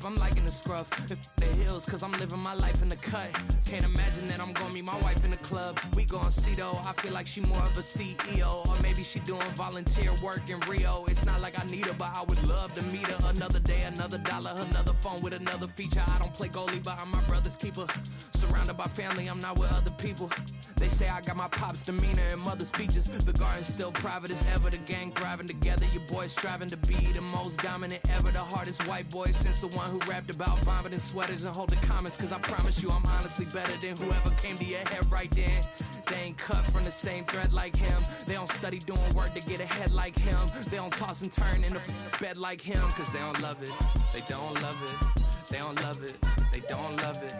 I'm liking the scruff, the hills, cause I'm living my life in the cut. Can't imagine that I'm gonna meet my wife in the club. We gon' see though, I feel like she more of a CEO. Or maybe she doing volunteer work in Rio. It's not like I need her, but I would love to meet her. Another day, another dollar, another phone with another feature. I don't play goalie, but I'm my brother's keeper. Surrounded by family, I'm not with other people. They say I got my pop's demeanor and mother's features. The garden's still private as ever, the gang thriving together. Your boys striving to be the most dominant ever. The hardest white boy since the one who rapped about vomiting sweaters and holding comments. Cause I promise you I'm honestly better than whoever came to your head right then. They ain't cut from the same thread like him. They don't study doing work to get ahead like him. They don't toss and turn in the bed like him. Cause they don't love it, they don't love it. They don't love it, they don't love it.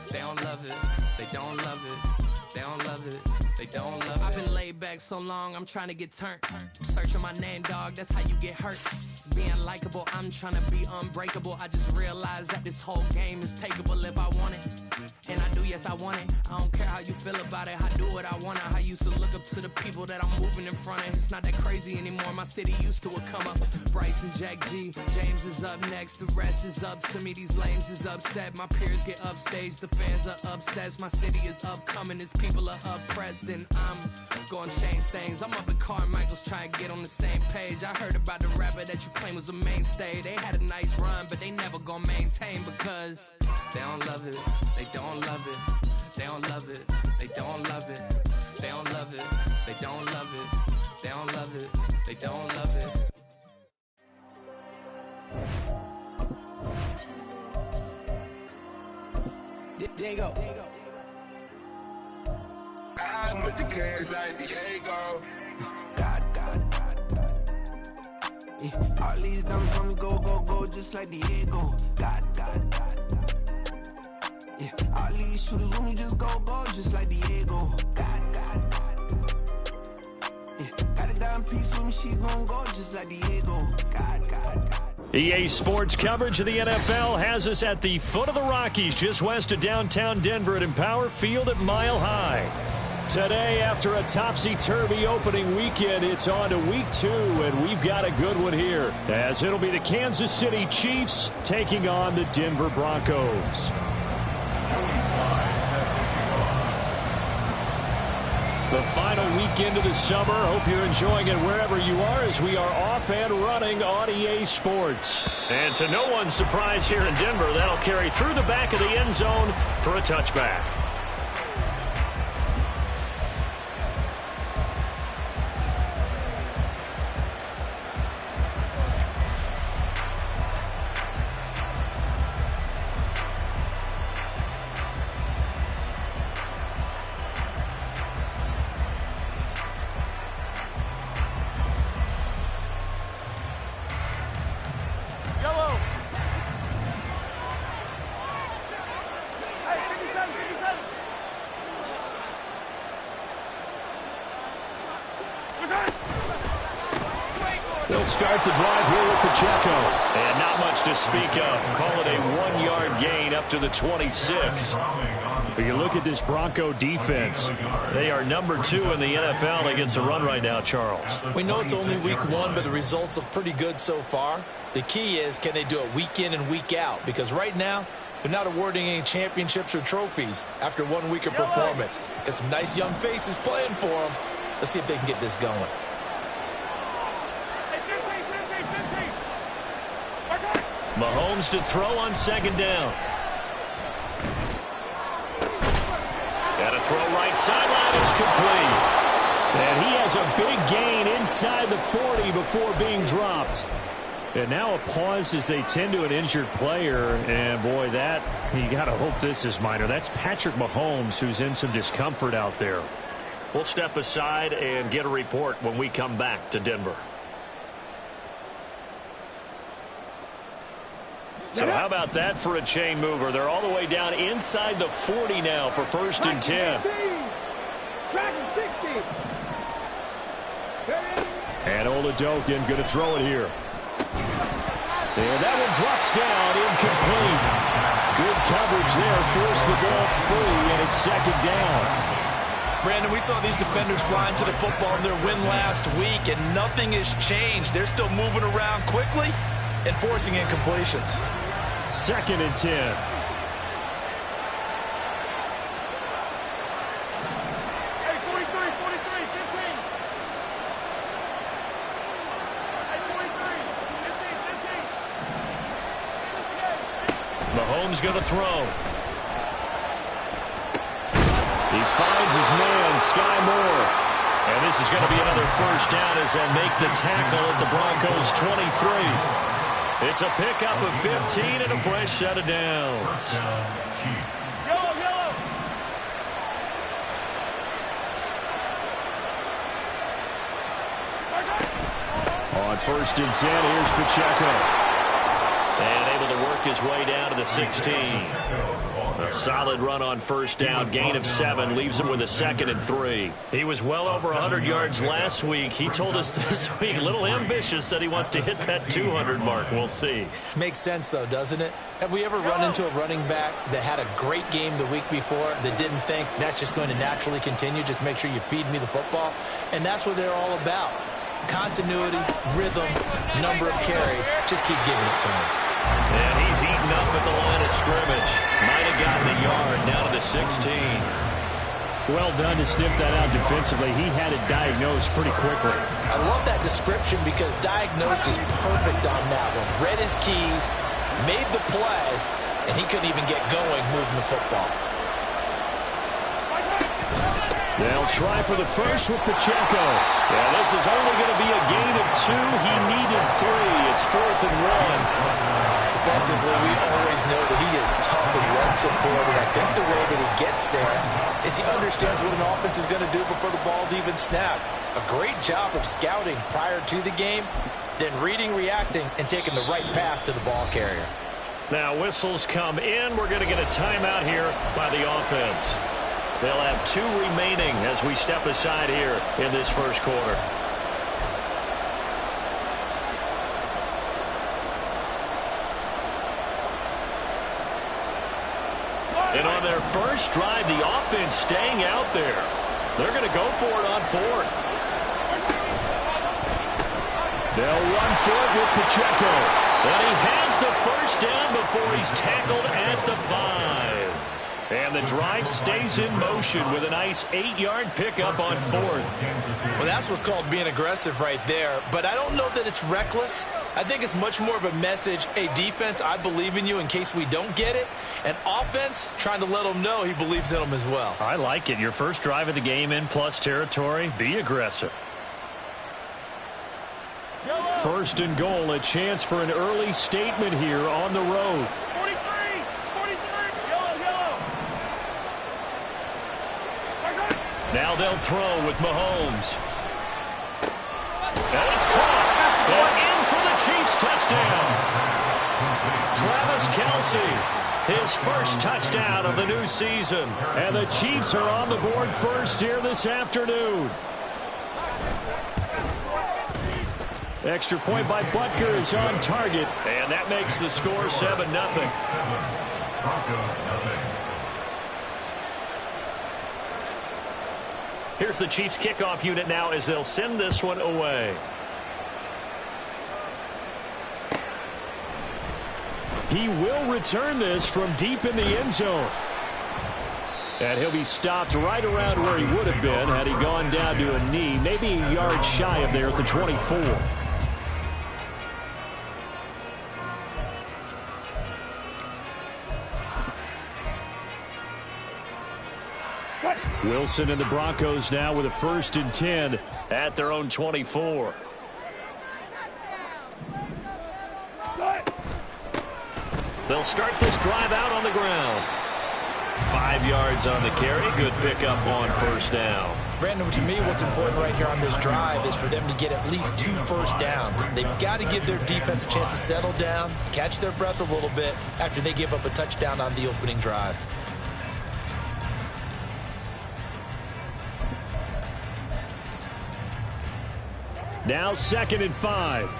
They don't love it, they don't love it. They don't love it, they don't love it. I've been laid back so long, I'm trying to get turned. Searching my name, dog, that's how you get hurt. Being likable, I'm trying to be unbreakable. I just realized that this whole game is takeable if I want it. And I do, yes, I want it. I don't care how you feel about it, I do what I want. I used to look up to the people that I'm moving in front of. It's not that crazy anymore, my city used to it come up. Bryce and Jack G, James is up next. The rest is up to me, these lames is upset. My peers get upstaged, the fans are obsessed. My city is upcoming, it's people are oppressed, and I'm gonna change things. I'm up at Carmichael's trying to get on the same page. I heard about the rapper that you claim was a mainstay. They had a nice run, but they never gonna maintain because they don't love it, they don't love it, they don't love it, they don't love it, they don't love it, they don't love it, they don't love it, they don't love it. There you go. I'm with the cash like Diego. God. Yeah. All these numbers on me go, just like Diego. God. Yeah. All these shooters on me just go, just like Diego. God. Yeah. Got a dime piece with me, she gon' go just like Diego. God. EA Sports coverage of the NFL has us at the foot of the Rockies, just west of downtown Denver at Empower Field at Mile High. Today, after a topsy-turvy opening weekend, it's on to week 2, and we've got a good one here, as it'll be the Kansas City Chiefs taking on the Denver Broncos. The final weekend of the summer. Hope you're enjoying it wherever you are, as we are off and running on EA Sports. And to no one's surprise here in Denver, that'll carry through the back of the end zone for a touchback. They'll start the drive here with Pacheco. And not much to speak of. Call it a 1-yard gain up to the 26. But you look at this Bronco defense. They are number 2 in the NFL against the run right now, Charles. We know it's only week 1, but the results look pretty good so far. The key is, can they do it week in and week out? Because right now, they're not awarding any championships or trophies after 1 week of performance. Got some nice young faces playing for them. Let's see if they can get this going. Mahomes to throw on second down. Got to throw right sideline. It's complete. And he has a big gain inside the 40 before being dropped. And now a pause as they tend to an injured player. And, boy, that, you got to hope this is minor. That's Patrick Mahomes, who's in some discomfort out there. We'll step aside and get a report when we come back to Denver. So how about that for a chain mover? They're all the way down inside the 40 now for 1st and 10. And Oladokin going to throw it here. And that one drops down, incomplete. Good coverage there, forced the ball free, and it's 2nd down. Brandon, we saw these defenders flying to the football in their win last week, and nothing has changed. They're still moving around quickly and forcing incompletions. 2nd and 10. Mahomes going to throw. He finds his man, Sky Moore. And this is going to be another first down as they'll make the tackle at the Broncos' 23. It's a pickup of 15 and a fresh set of downs. On 1st and 10, here's Pacheco. And able to work his way down to the 16. A solid run on 1st down, gain of 7, leaves him with a 2nd and 3. He was well over 100 yards last week. He told us this week, a little ambitious, said he wants to hit that 200 mark. We'll see. Makes sense, though, doesn't it? Have we ever run into a running back that had a great game the week before that didn't think that's just going to naturally continue? Just make sure you feed me the football. And that's what they're all about. Continuity, rhythm, number of carries. Just keep giving it to him. And he's eaten up at the line of scrimmage. Might have gotten a yard down to the 16. Well done to sniff that out defensively. He had it diagnosed pretty quickly. I love that description because diagnosed is perfect on that one. Read his keys, made the play, and he couldn't even get going moving the football. They'll try for the first with Pacheco. Yeah, this is only going to be a gain of 2. He needed 3. It's 4th and 1. Defensively, we always know that he is tough in run support, and I think the way that he gets there is he understands what an offense is going to do before the ball's even snapped. A great job of scouting prior to the game, then reading, reacting, and taking the right path to the ball carrier. Now whistles come in. We're going to get a timeout here by the offense. They'll have 2 remaining as we step aside here in this first quarter. And on their first drive, the offense staying out there. They're going to go for it on 4th. They'll run for it with Pacheco. And he has the first down before he's tackled at the 5. And the drive stays in motion with a nice 8-yard pickup on 4th. Well, that's what's called being aggressive right there. But I don't know that it's reckless. I think it's much more of a message, hey, defense, I believe in you in case we don't get it. And offense, trying to let him know he believes in them as well. I like it. Your first drive of the game in plus territory, be aggressive. 1st and goal, a chance for an early statement here on the road. Now they'll throw with Mahomes. And it's caught. And in for the Chiefs touchdown. Travis Kelce, his first touchdown of the new season. And the Chiefs are on the board first here this afternoon. Extra point by Butker is on target. And that makes the score 7-0. Here's the Chiefs kickoff unit now as they'll send this one away. He will return this from deep in the end zone. And he'll be stopped right around where he would have been had he gone down to a knee, maybe a yard shy of there at the 24. Wilson and the Broncos now with a 1st and 10 at their own 24. They'll start this drive out on the ground. 5 yards on the carry. Good pickup on 1st down. Brandon, to me, what's important right here on this drive is for them to get at least 2 first downs. They've got to give their defense a chance to settle down, catch their breath a little bit after they give up a touchdown on the opening drive. Now 2nd and 5.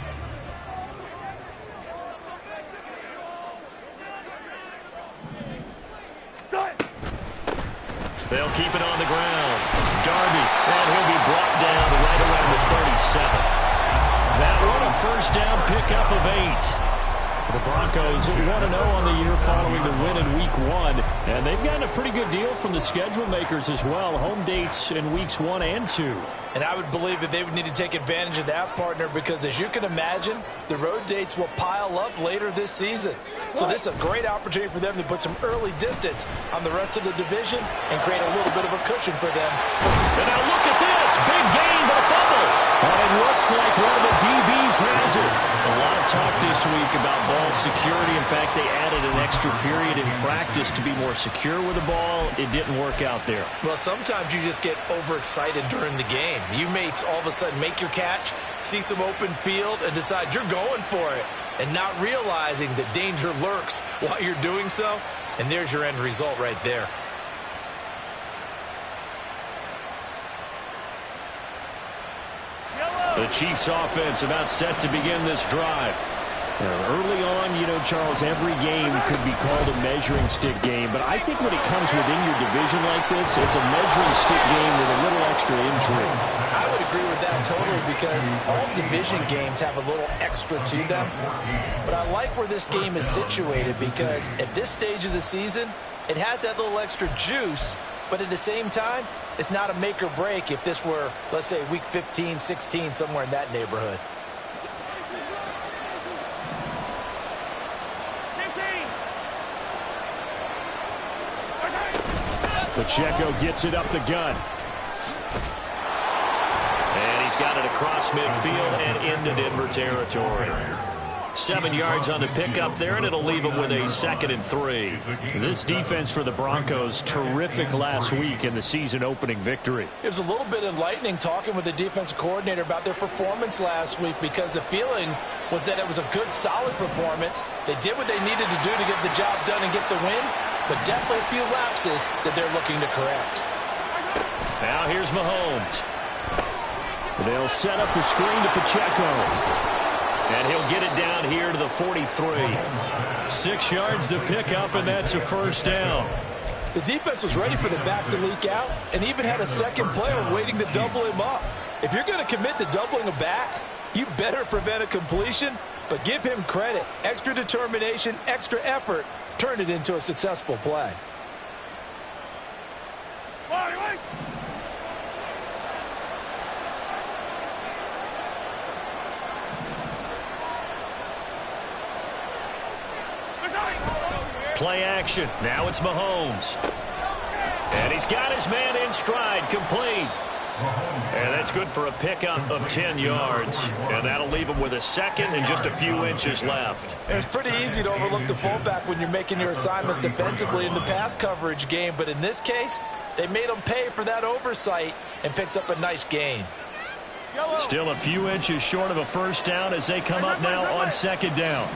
They'll keep it on the ground. Darby, and he'll be brought down right around the 37. That one a 1st down pickup of 8. The Broncos 1-0 on the year following the win in Week 1. And they've gotten a pretty good deal from the schedule makers as well. Home dates in Weeks 1 and 2. And I would believe that they would need to take advantage of that, partner, because as you can imagine, the road dates will pile up later this season. So this is a great opportunity for them to put some early distance on the rest of the division and create a little bit of a cushion for them. And now look at this. Big gain, but a fumble. And it looks like one of the DBs has it. A lot of talk this week about ball security. In fact, they added an extra period in practice to be more secure with the ball. It didn't work out there. Well, sometimes you just get overexcited during the game. You may all of a sudden make your catch, see some open field, and decide you're going for it, and not realizing that danger lurks while you're doing so. And there's your end result right there. The Chiefs offense about set to begin this drive. Early on, you know, Charles, every game could be called a measuring stick game, but I think when it comes within your division like this, it's a measuring stick game with a little extra intrigue. I would agree with that totally, because all division games have a little extra to them. But I like where this game is situated, because at this stage of the season, it has that little extra juice, but at the same time, it's not a make or break if this were, let's say, week 15, 16, somewhere in that neighborhood. Pacheco gets it up the gun. And he's got it across midfield and into Denver territory. 7 yards on the pickup there, and it'll leave him with a 2nd and 3. This defense for the Broncos, terrific last week in the season-opening victory. It was a little bit enlightening talking with the defensive coordinator about their performance last week, because the feeling was that it was a good, solid performance. They did what they needed to do to get the job done and get the win, but definitely a few lapses that they're looking to correct. Now here's Mahomes. They'll set up the screen to Pacheco. And he'll get it down here to the 43. 6 yards to pick up, and that's a first down. The defense was ready for the back to leak out and even had a second player waiting to double him up. If you're going to commit to doubling a back, you better prevent a completion, but give him credit. Extra determination, extra effort, turned it into a successful play. Play action. Now it's Mahomes. And he's got his man in stride, complete. And that's good for a pickup of 10 yards. And that'll leave him with a 2nd and just a few inches left. It's pretty easy to overlook the fullback when you're making your assignments defensively in the pass coverage game. But in this case, they made him pay for that oversight and picks up a nice gain. Still a few inches short of a first down as they come up now on 2nd down.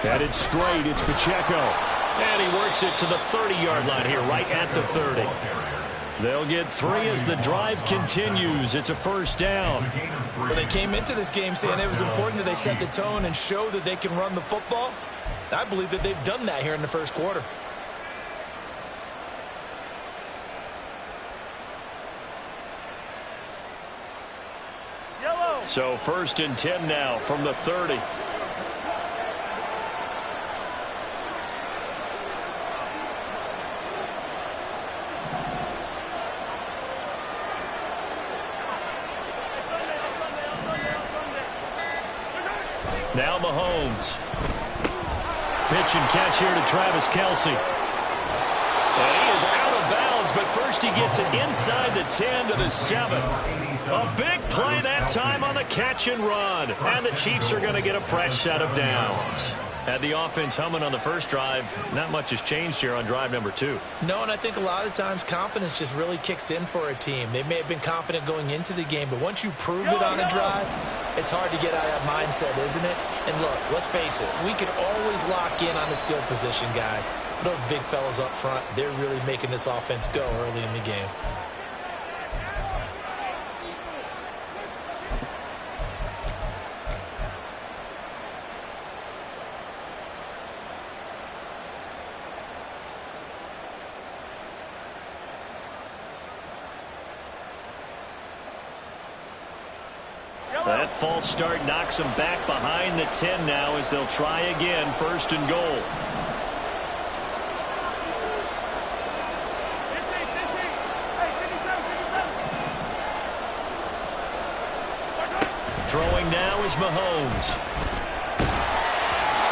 Headed straight, it's Pacheco. And he works it to the 30-yard line here, right at the 30. They'll get 3 as the drive continues. It's a first down. Well, they came into this game saying it was important that they set the tone and show that they can run the football. I believe that they've done that here in the first quarter. So 1st and 10 now from the 30. Now Mahomes. Pitch and catch here to Travis Kelce. And he is out of bounds, but first he gets it inside the 10 to the 7. A big play that time on the catch and run. And the Chiefs are going to get a fresh set of downs. Had the offense humming on the first drive. Not much has changed here on drive number 2. No, and I think a lot of times confidence just really kicks in for a team. They may have been confident going into the game, but once you prove it on a drive, it's hard to get out of that mindset, isn't it? And look, let's face it, we can always lock in on the skill position, guys. But those big fellas up front, they're really making this offense go early in the game. That false start knocks them back behind the 10 now as they'll try again, 1st and goal. Throwing now is Mahomes.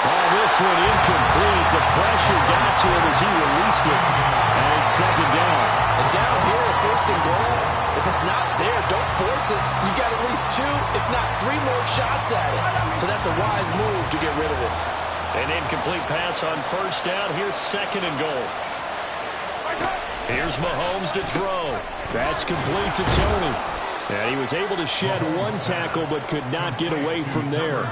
Oh, this one incomplete. The pressure got to him as he released it. And it's 2nd down. And down here, 1st and goal, if it's not there, don't force it. You got at least 2, if not 3 more shots at it. So that's a wise move to get rid of it. An incomplete pass on 1st down. Here's 2nd and goal. Here's Mahomes to throw. That's complete to Tony. And he was able to shed 1 tackle but could not get away from there.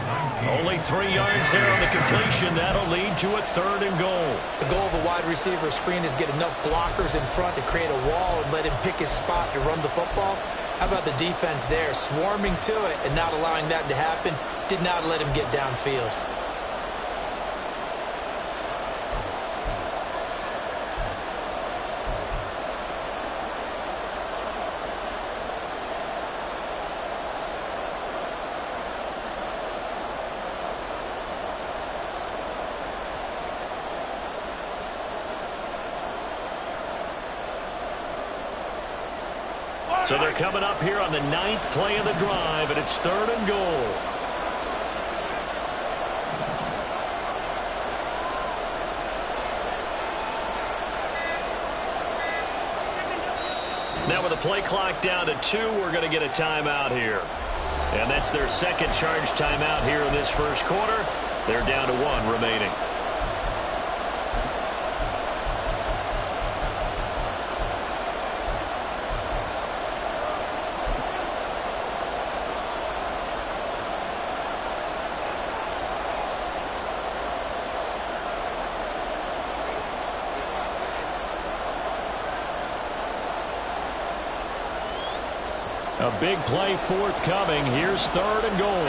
Only 3 yards there on the completion. That'll lead to a 3rd and goal. The goal of a wide receiver screen is get enough blockers in front to create a wall and let him pick his spot to run the football. How about the defense there, swarming to it and not allowing that to happen? Did not let him get downfield. So they're coming up here on the 9th play of the drive, and it's 3rd and goal. Now with the play clock down to 2, we're going to get a timeout here. And that's their 2nd charge timeout here in this 1st quarter. They're down to 1 remaining. A big play forthcoming. Here's 3rd and goal.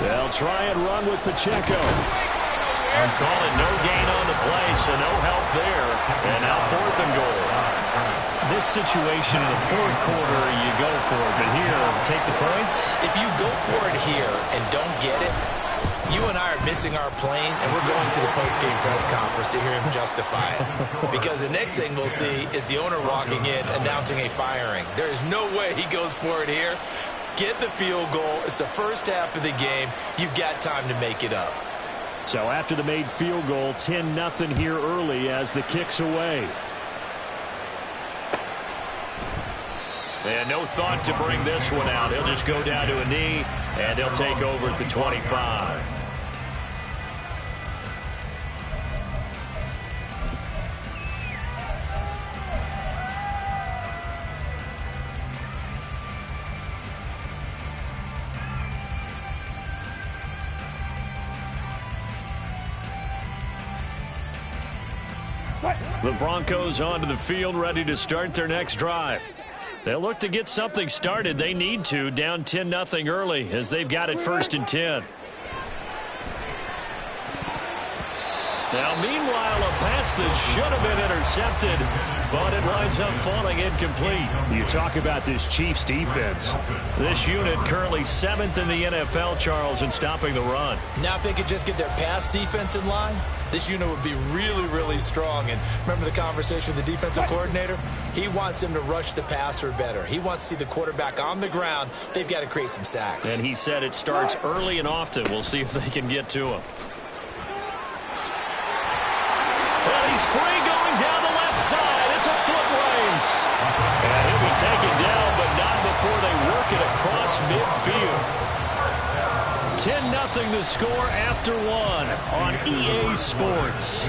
They'll try and run with Pacheco. I'm calling no gain on the play, so no help there. And now 4th and goal. This situation in the 4th quarter, you go for it. But here, take the points. If you go for it here and don't get it, you and I are missing our plane, and we're going to the post-game press conference to hear him justify it. Because the next thing we'll see is the owner walking in announcing a firing. There is no way he goes for it here. Get the field goal. It's the first half of the game. You've got time to make it up. So after the made field goal, 10-0 here early as the kick's away. And no thought to bring this one out. He'll just go down to a knee, and he'll take over at the 25. The Broncos onto the field, ready to start their next drive. They'll look to get something started. They need to, down 10-0 early, as they've got it 1st and 10. Now, meanwhile, a pass that should have been intercepted, but it winds up falling incomplete. You talk about this Chiefs defense. This unit currently 7th in the NFL, Charles, in stopping the run. Now, if they could just get their pass defense in line, this unit would be really, really strong. And remember the conversation with the defensive coordinator? He wants them to rush the passer better. He wants to see the quarterback on the ground. They've got to create some sacks. And he said it starts early and often. We'll see if they can get to him. Well, he's free going down the left side. It's a foot race. And he'll be taken down, but not before they work it across midfield. 10-0 the score after 1 on EA Sports.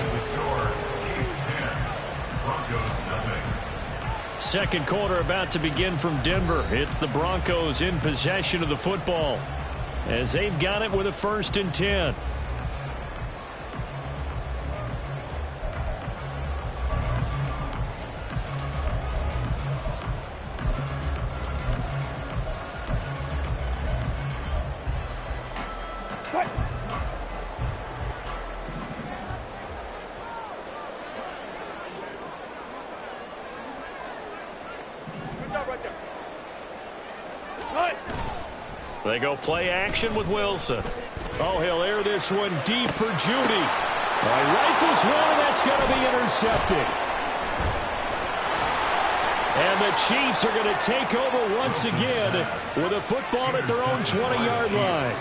2nd quarter about to begin from Denver. It's the Broncos in possession of the football as they've got it with a 1st and 10. They go play action with Wilson. Oh, he'll air this one deep for Judy. He rifles one, and that's going to be intercepted. And the Chiefs are going to take over once again with a football at their own 20-yard line.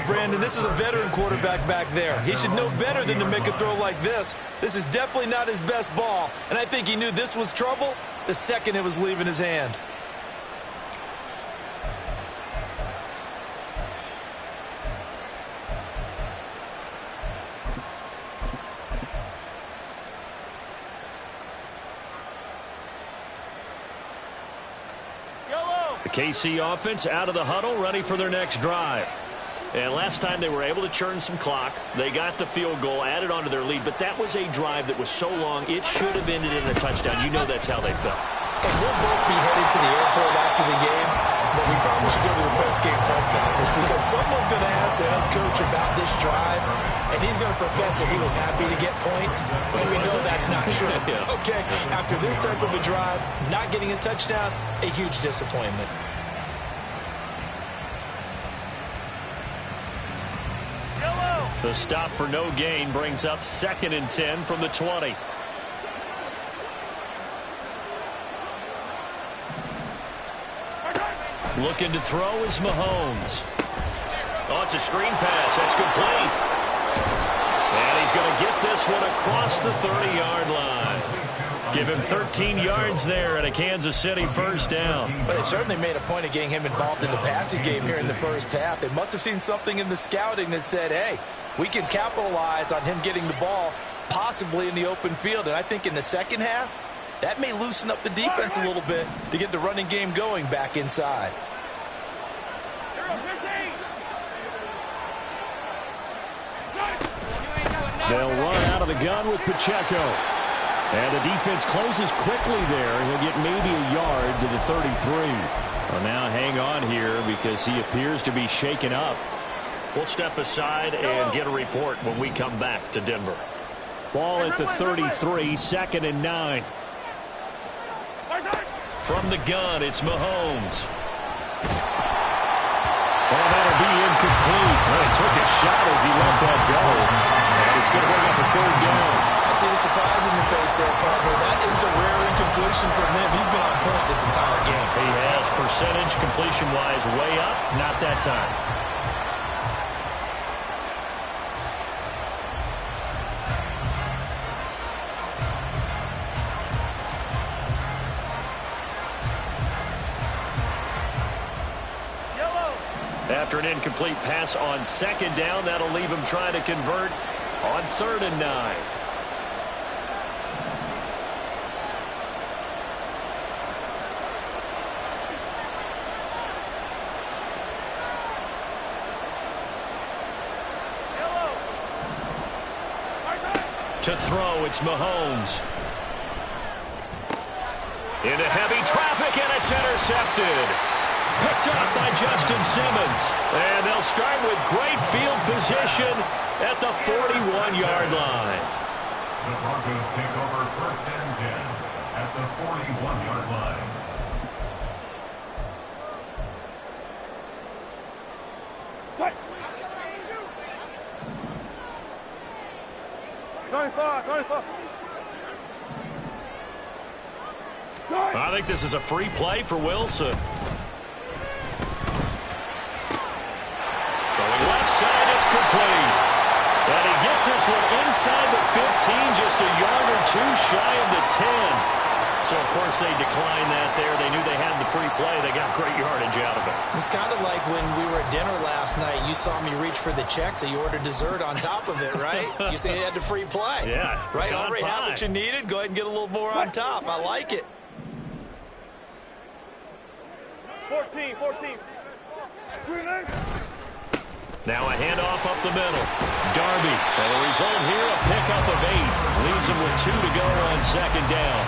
Brandon, this is a veteran quarterback back there. He should know better than to make a throw like this. This is definitely not his best ball, and I think he knew this was trouble the second it was leaving his hand. The KC offense out of the huddle, ready for their next drive. And last time they were able to churn some clock. They got the field goal, added on to their lead, but that was a drive that was so long, it should have ended in a touchdown. You know that's how they felt. And we'll both be headed to the airport after the game, but we probably should go to the post-game press conference because someone's going to ask the head coach about this drive, and he's going to profess that he was happy to get points, and we know that's not true. Yeah. Okay, after this type of a drive, not getting a touchdown, a huge disappointment. The stop for no gain brings up 2nd and 10 from the 20. Looking to throw is Mahomes. Oh, it's a screen pass. That's complete. And he's going to get this one across the 30-yard line. Give him 13 yards there and a Kansas City first down. But they certainly made a point of getting him involved in the passing game here in the first half. They must have seen something in the scouting that said, hey, we can capitalize on him getting the ball possibly in the open field. And I think in the second half, that may loosen up the defense a little bit to get the running game going back inside. They'll run out of the gun with Pacheco. And the defense closes quickly there. He'll get maybe a yard to the 33. Well, now hang on here because he appears to be shaken up. We'll step aside and get a report when we come back to Denver. Ball at the 33, 2nd and 9. From the gun, it's Mahomes. Oh, that'll be incomplete. Well, he took a shot as he let that go. And it's going to bring up a 3rd down. I see the surprise in your face there, partner. That is a rare incompletion from him. He's been on point this entire game. He has percentage completion-wise way up. Not that time. After an incomplete pass on 2nd down, that'll leave him trying to convert on 3rd and 9. To throw, it's Mahomes. Into heavy traffic, and it's intercepted. Picked up by Justin Simmons. And they'll start with great field position at the 41-yard line. The Broncos take over 1st and 10 at the 41-yard line. I think this is a free play for Wilson. Throwing left side, it's complete. And he gets this one inside the 15, just a yard or two shy of the 10. So, of course, they declined that there. They knew they had the free play. They got great yardage out of it. It's kind of like when we were at dinner last night. You saw me reach for the check, so you ordered dessert on top of it, right? You said you had the free play. Yeah. Right? Already had what you needed. Go ahead and get a little more on top. I like it. 14. Now a handoff up the middle. Darby. And the result here, a pickup of 8. Leaves him with 2 to go on 2nd down.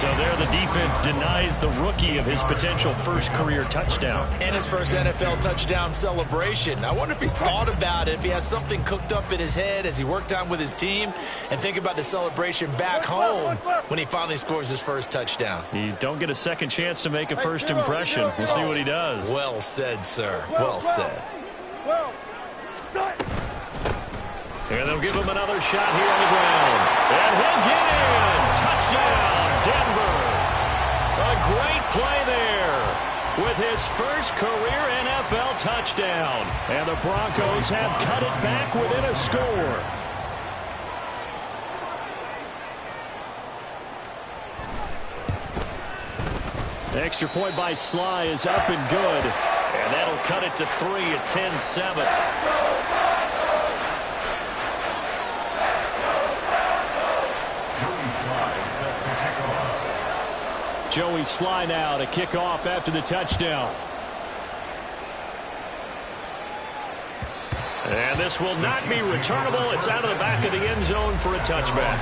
So there the defense denies the rookie of his potential first career touchdown. And his first NFL touchdown celebration. I wonder if he's thought about it, if he has something cooked up in his head as he worked on with his team, and think about the celebration back home when he finally scores his first touchdown. You don't get a second chance to make a first impression. We'll see what he does. Well said, sir. Well said. And they'll give him another shot here on the ground. And he'll get in. Touchdown, Denver. A great play there with his first career NFL touchdown. And the Broncos have cut it back within a score. The extra point by Sly is up and good. And that'll cut it to 3 at 10-7. Joey Sly now to kick off after the touchdown. And this will not be returnable. It's out of the back of the end zone for a touchback.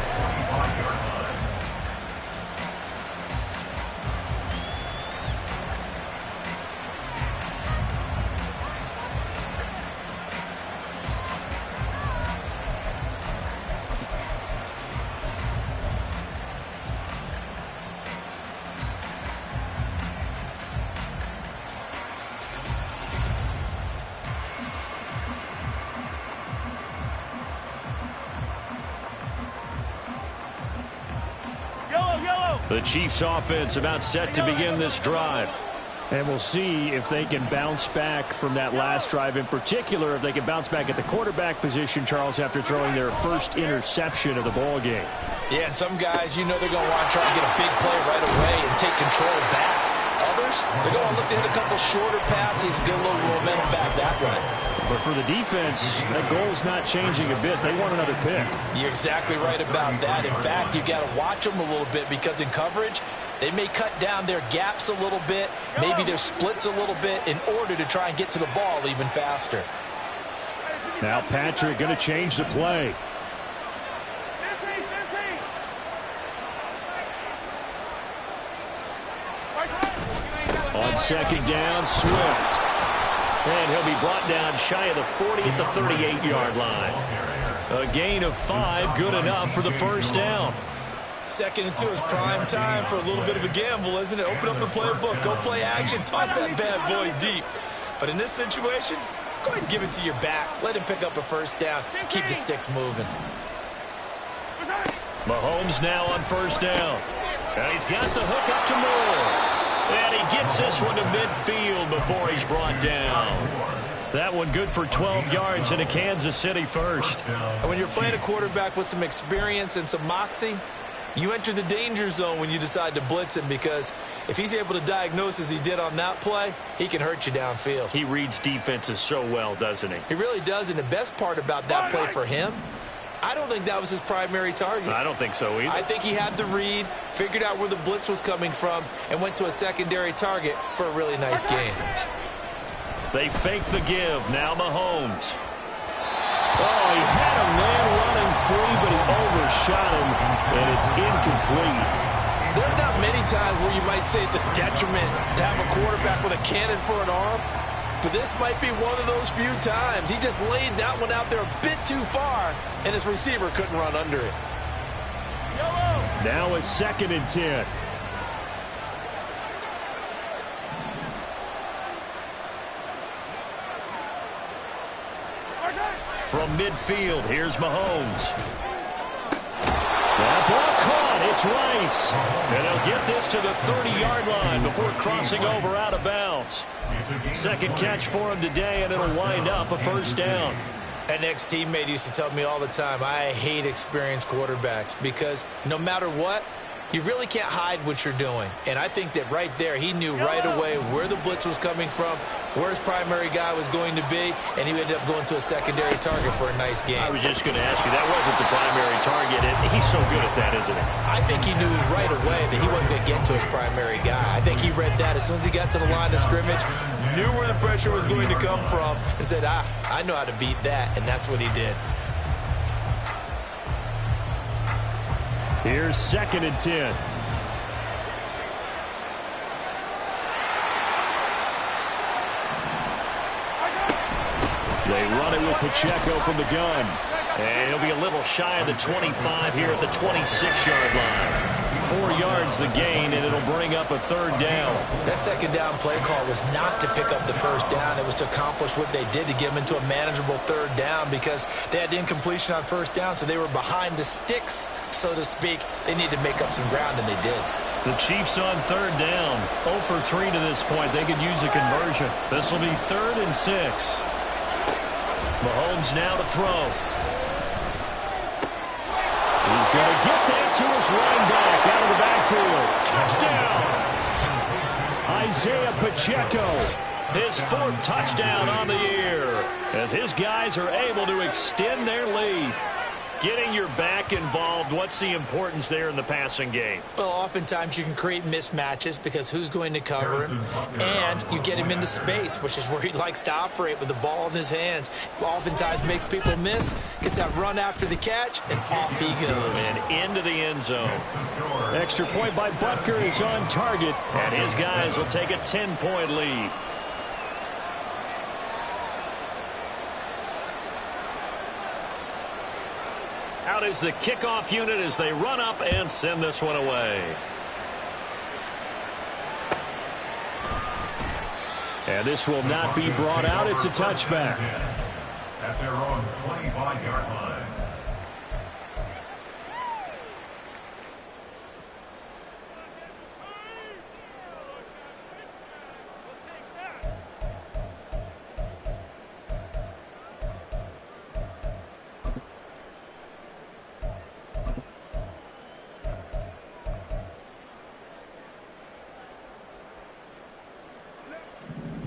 The Chiefs offense about set to begin this drive. And we'll see if they can bounce back from that last drive. In particular, if they can bounce back at the quarterback position, Charles, after throwing their first interception of the ball game. Yeah, and some guys, you know they're going to want to try and get a big play right away and take control back. Others, they're going to look to hit a couple shorter passes, get a little momentum back that way. But for the defense, that goal's not changing a bit. They want another pick. You're exactly right about that. In fact, you got to watch them a little bit because in coverage, they may cut down their gaps a little bit, maybe their splits a little bit in order to try and get to the ball even faster. Now Patrick going to change the play. On second down, Swift. And he'll be brought down shy of the 40 at the 38-yard line. A gain of 5, good enough for the first down. 2nd and 2 is prime time for a little bit of a gamble, isn't it? Open up the playbook, go play action, toss that bad boy deep. But in this situation, go ahead and give it to your back. Let him pick up a first down. Keep the sticks moving. Mahomes now on first down. And he's got the hook up to Moore. And he gets this one to midfield before he's brought down. That one good for 12 yards and a Kansas City first. And when you're playing a quarterback with some experience and some moxie, you enter the danger zone when you decide to blitz him, because if he's able to diagnose as he did on that play, he can hurt you downfield. He reads defenses so well, doesn't he? He really does, and the best part about that play for him, I don't think that was his primary target. I don't think so either. I think he had the read, figured out where the blitz was coming from, and went to a secondary target for a really nice gain. They fake the give. Now Mahomes. Oh, he had a man running free, but he overshot him, and it's incomplete. There are not many times where you might say it's a detriment to have a quarterback with a cannon for an arm. But this might be one of those few times. He just laid that one out there a bit too far, and his receiver couldn't run under it. Now a 2nd and 10. From midfield, here's Mahomes. That ball caught. It's Rice. And they'll get this to the 30-yard line before crossing over out of bounds. Second catch for him today, and it'll wind up a first down. An ex-teammate used to tell me all the time, I hate experienced quarterbacks because no matter what, you really can't hide what you're doing. And I think that right there, he knew right away where the blitz was coming from, where his primary guy was going to be, and he ended up going to a secondary target for a nice game. I was just going to ask you, that wasn't the primary target. He's so good at that, isn't he? I think he knew right away that he wasn't going to get to his primary guy. I think he read that as soon as he got to the line of scrimmage, knew where the pressure was going to come from, and said, I know how to beat that, and that's what he did. Here's 2nd and 10. They run it with Pacheco from the gun. And he'll be a little shy of the 25 here at the 26-yard line. 4 yards the gain, and it'll bring up a third down. That second down play call was not to pick up the first down. It was to accomplish what they did to get them into a manageable third down because they had incompletion on first down, so they were behind the sticks, so to speak. They needed to make up some ground, and they did. The Chiefs on third down. 0 for 3 to this point. They could use a conversion. This will be 3rd and 6. Mahomes now to throw. He's going to get that to his running back out of the backfield. Touchdown! Isaiah Pacheco, his 4th touchdown on the year, as his guys are able to extend their lead. Getting your back involved, what's the importance there in the passing game? Well, oftentimes you can create mismatches because who's going to cover him, and you get him into space, which is where he likes to operate with the ball in his hands. Oftentimes makes people miss, gets that run after the catch, and off he goes. And into the end zone. Extra point by Butker is on target, and his guys will take a 10-point lead. Out is the kickoff unit as they run up and send this one away. And this will not be brought out. It's a touchback. At their own 25-yard line.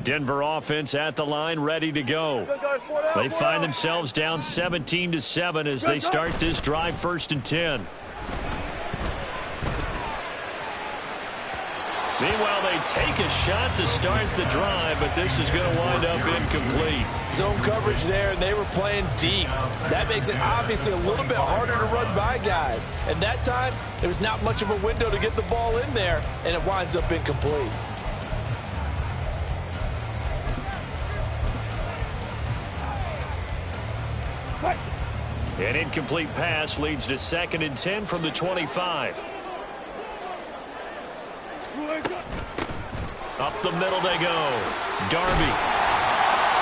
Denver offense at the line, ready to go. They find themselves down 17-7 as they start this drive, 1st and 10. Meanwhile, they take a shot to start the drive, but this is going to wind up incomplete. Zone coverage there, and they were playing deep. That makes it obviously a little bit harder to run by guys. And that time, there was not much of a window to get the ball in there, and it winds up incomplete. An incomplete pass leads to 2nd and 10 from the 25. Up the middle they go. Darby.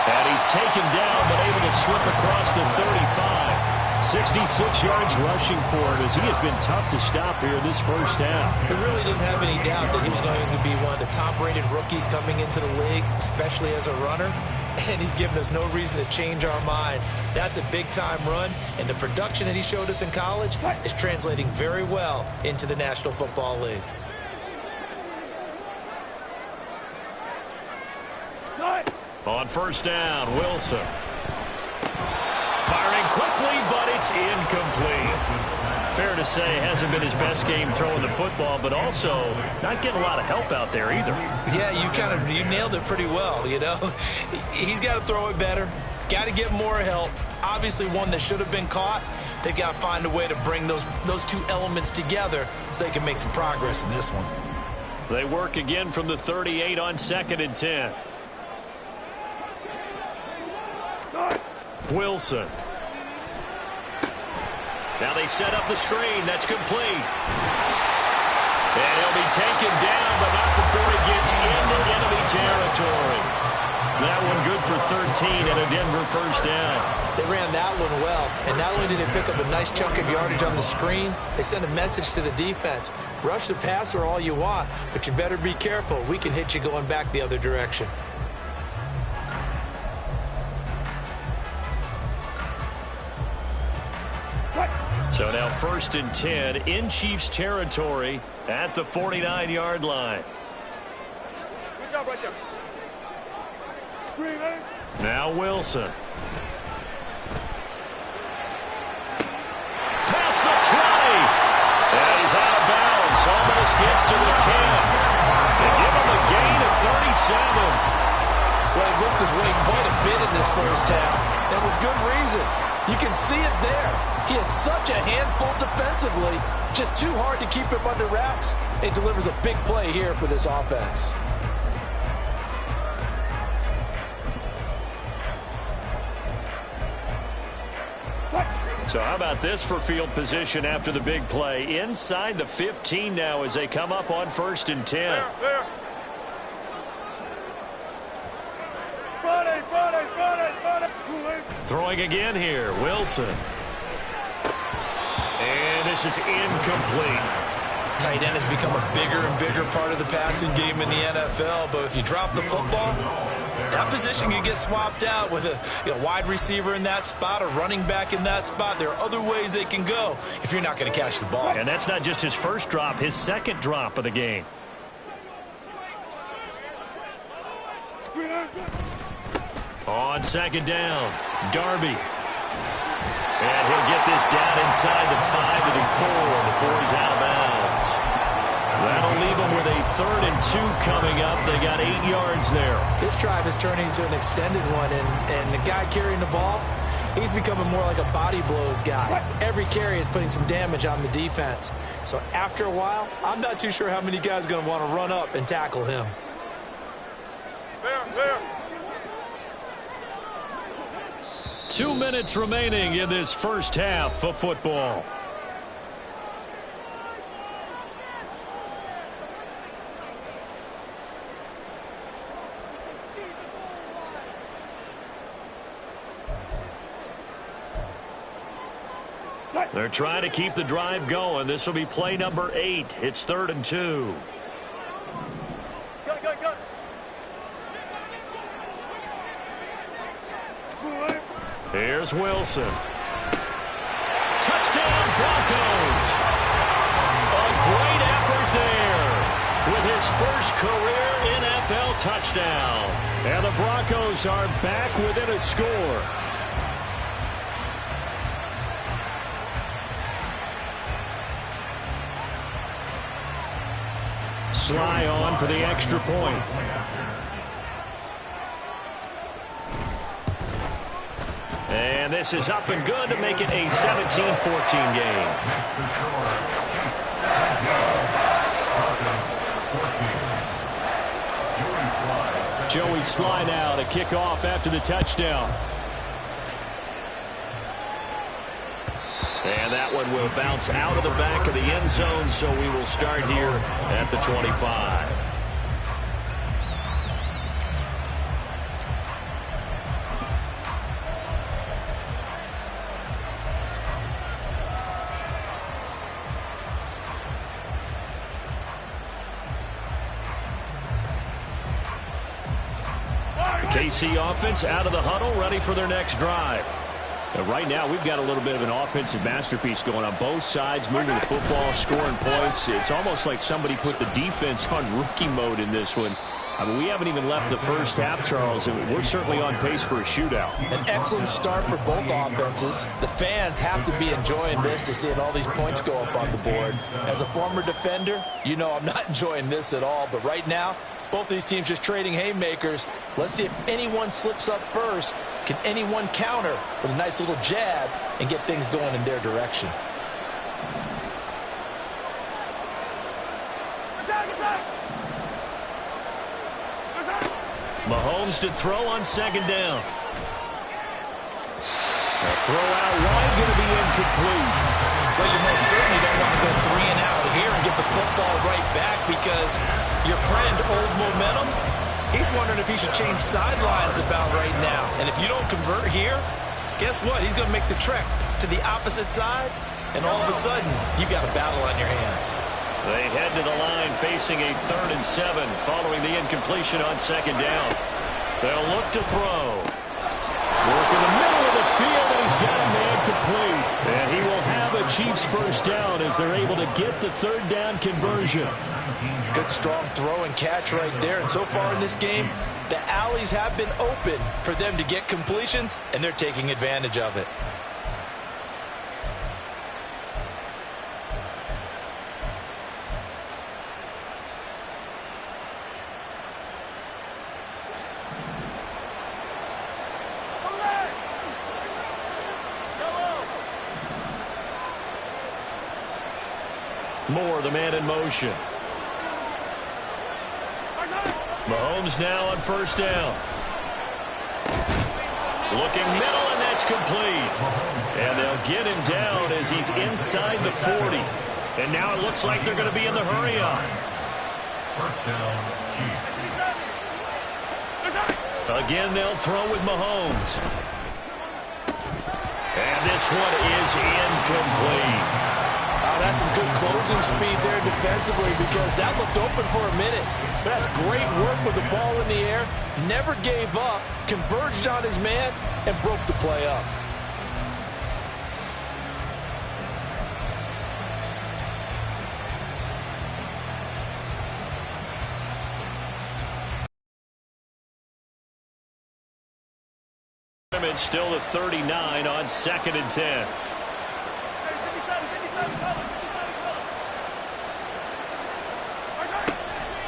And he's taken down but able to slip across the 35. 66 yards rushing for it as he has been tough to stop here this first half. We really didn't have any doubt that he was going to be one of the top-rated rookies coming into the league, especially as a runner. And he's given us no reason to change our minds. That's a big-time run, and the production that he showed us in college is translating very well into the National Football League. On first down, Wilson. Firing quickly, but it's incomplete. Fair to say, hasn't been his best game throwing the football, but also not getting a lot of help out there either. Yeah, you nailed it pretty well, you know. He's got to throw it better, got to get more help. Obviously one that should have been caught. They've got to find a way to bring those two elements together so they can make some progress in this one. They work again from the 38 on 2nd and 10. Wilson. Now they set up the screen. That's complete. And he'll be taken down, but not before he gets into enemy territory. That one good for 13 and a Denver first down. They ran that one well, and not only did they pick up a nice chunk of yardage on the screen, they sent a message to the defense. Rush the passer all you want, but you better be careful. We can hit you going back the other direction. So now 1st and 10 in Chiefs territory at the 49-yard line. Good job right there. Screen, eh? Now Wilson. Pass the 20. And he's out of bounds. Almost gets to the 10. They give him a gain of 37. Well, he looked his way quite a bit in this first half, and with good reason. You can see it there. He is such a handful defensively. Just too hard to keep him under wraps. It delivers a big play here for this offense. So how about this for field position after the big play? Inside the 15 now as they come up on 1st and 10. There. Throwing again here, Wilson. And this is incomplete. Tight end has become a bigger and bigger part of the passing game in the NFL, but if you drop the football, that position can get swapped out with a wide receiver in that spot, a running back in that spot. There are other ways they can go if you're not going to catch the ball. And that's not just his first drop, his second drop of the game. On 2nd down, Darby. And he'll get this down inside the 5 to the 4 before he's out of bounds. That'll leave them with a 3rd and 2 coming up. They got 8 yards there. This drive is turning into an extended one, and the guy carrying the ball, he's becoming more like a body blows guy. Every carry is putting some damage on the defense. So after a while, I'm not too sure how many guys are going to want to run up and tackle him. There. 2 minutes remaining in this first half of football. They're trying to keep the drive going. This will be play number 8. It's 3rd and 2. Go. Here's Wilson. Touchdown, Broncos. A great effort there with his first career NFL touchdown. And the Broncos are back within a score. Sly on for the extra point. And this is up and good to make it a 17-14 game. Joey Sly now to kick off after the touchdown. And that one will bounce out of the back of the end zone, so we will start here at the 25. KC offense out of the huddle, ready for their next drive. And right now, we've got a little bit of an offensive masterpiece going on both sides, moving the football, scoring points. It's almost like somebody put the defense on rookie mode in this one. I mean, we haven't even left the first half, Charles, and we're certainly on pace for a shootout. An excellent start for both offenses. The fans have to be enjoying this to see all these points go up on the board. As a former defender, you know I'm not enjoying this at all, but right now, both these teams just trading haymakers. Let's see if anyone slips up first. Can anyone counter with a nice little jab and get things going in their direction? Mahomes to throw on 2nd down. A throw out wide, going to be incomplete. Well, you most certainly don't want to go 3 and out here and get the football right back, because your friend, Old Momentum, he's wondering if he should change sidelines about right now. And if you don't convert here, guess what? He's going to make the trek to the opposite side, and all of a sudden, you've got a battle on your hands. They head to the line facing a 3rd and 7 following the incompletion on 2nd down. They'll look to throw. Work in the middle of the field, and he's got a man complete. And he will have a Chiefs first down as they're able to get the 3rd down conversion. Good strong throw and catch right there. And so far in this game, the alleys have been open for them to get completions, and they're taking advantage of it. Moore, the man in motion. Mahomes now on 1st down. Looking middle, and that's complete. And they'll get him down as he's inside the 40. And now it looks like they're going to be in the hurry-up. First down, Chiefs. Again, they'll throw with Mahomes. And this one is incomplete. Oh, that's some good closing speed there defensively because that looked open for a minute. But that's great work with the ball in the air. Never gave up, converged on his man, and broke the play up. Still the 39 on 2nd and 10.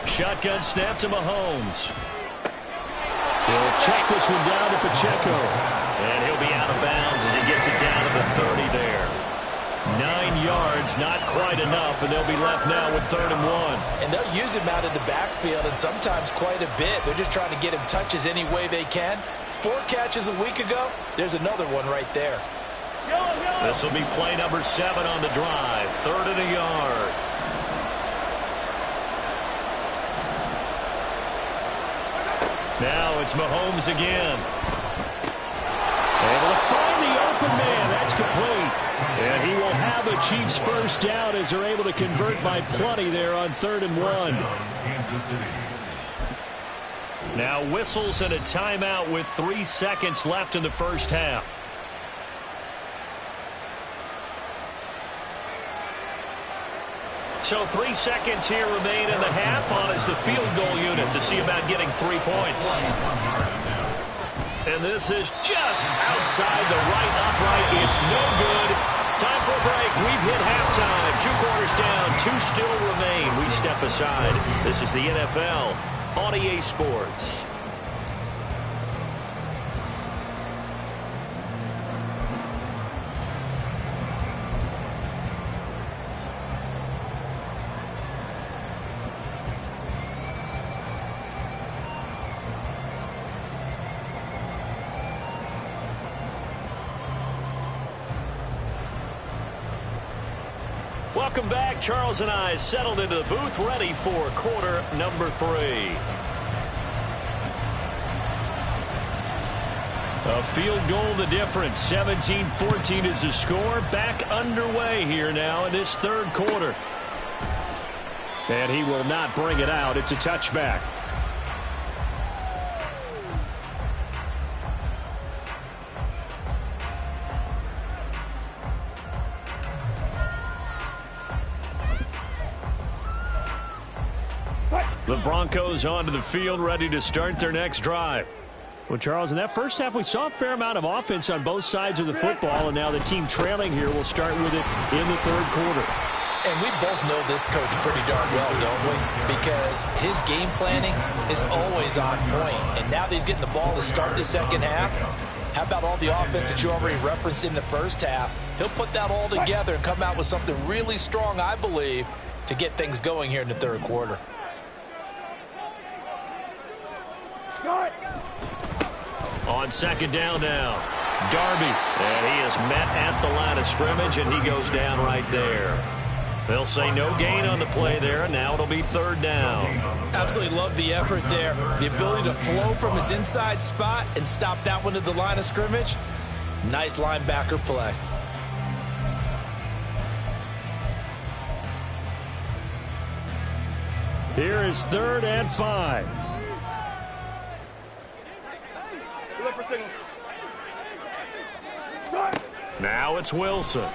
Shotgun snap to Mahomes. He'll check this one down to Pacheco. And he'll be out of bounds as he gets it down to the 30 there. 9 yards, not quite enough, and they'll be left now with 3rd and 1. And they'll use him out of the backfield, and sometimes quite a bit. They're just trying to get him touches any way they can. 4 catches a week ago. There's another one right there. This will be play number 7 on the drive. 3rd and a yard. Now it's Mahomes again. Able to find the open man. That's complete. And he will have a Chiefs first down as they're able to convert by plenty there on 3rd and 1. Kansas City. Now whistles and a timeout with 3 seconds left in the first half. So 3 seconds here remain in the half on as the field goal unit to see about getting 3 points. And this is just outside the right upright. It's no good. Time for a break. We've hit halftime. 2 quarters down. 2 still remain. We step aside. This is the NFL on EA Sports. Welcome back. Charles and I settled into the booth, ready for quarter number 3. A field goal the difference. 17-14 is the score. Back underway here now in this 3rd quarter. And he will not bring it out. It's a touchback. The Broncos onto the field, ready to start their next drive. Well, Charles, in that first half, we saw a fair amount of offense on both sides of the football, and now the team trailing here will start with it in the 3rd quarter. And we both know this coach pretty darn well, don't we? Because his game planning is always on point. And now that he's getting the ball to start the second half, how about all the offense that you already referenced in the first half? He'll put that all together and come out with something really strong, I believe, to get things going here in the 3rd quarter. On 2nd down now, Darby. And he is met at the line of scrimmage, and he goes down right there. They'll say no gain on the play there, and now it'll be 3rd down. Absolutely love the effort there. The ability to flow from his inside spot and stop that one at the line of scrimmage. Nice linebacker play. Here is 3rd and 5. Now it's Wilson.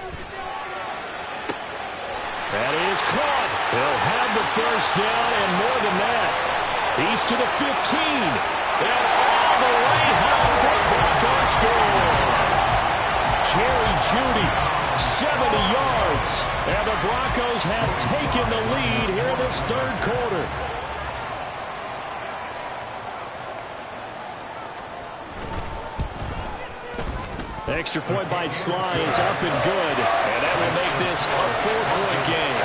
That is caught. They'll have the first down and more than that. He's to the 15. And all the way home for the Broncos score. Jerry Jeudy, 70 yards. And the Broncos have taken the lead here in this 3rd quarter. Extra point by Sly is up and good. And that will make this a 4-point game.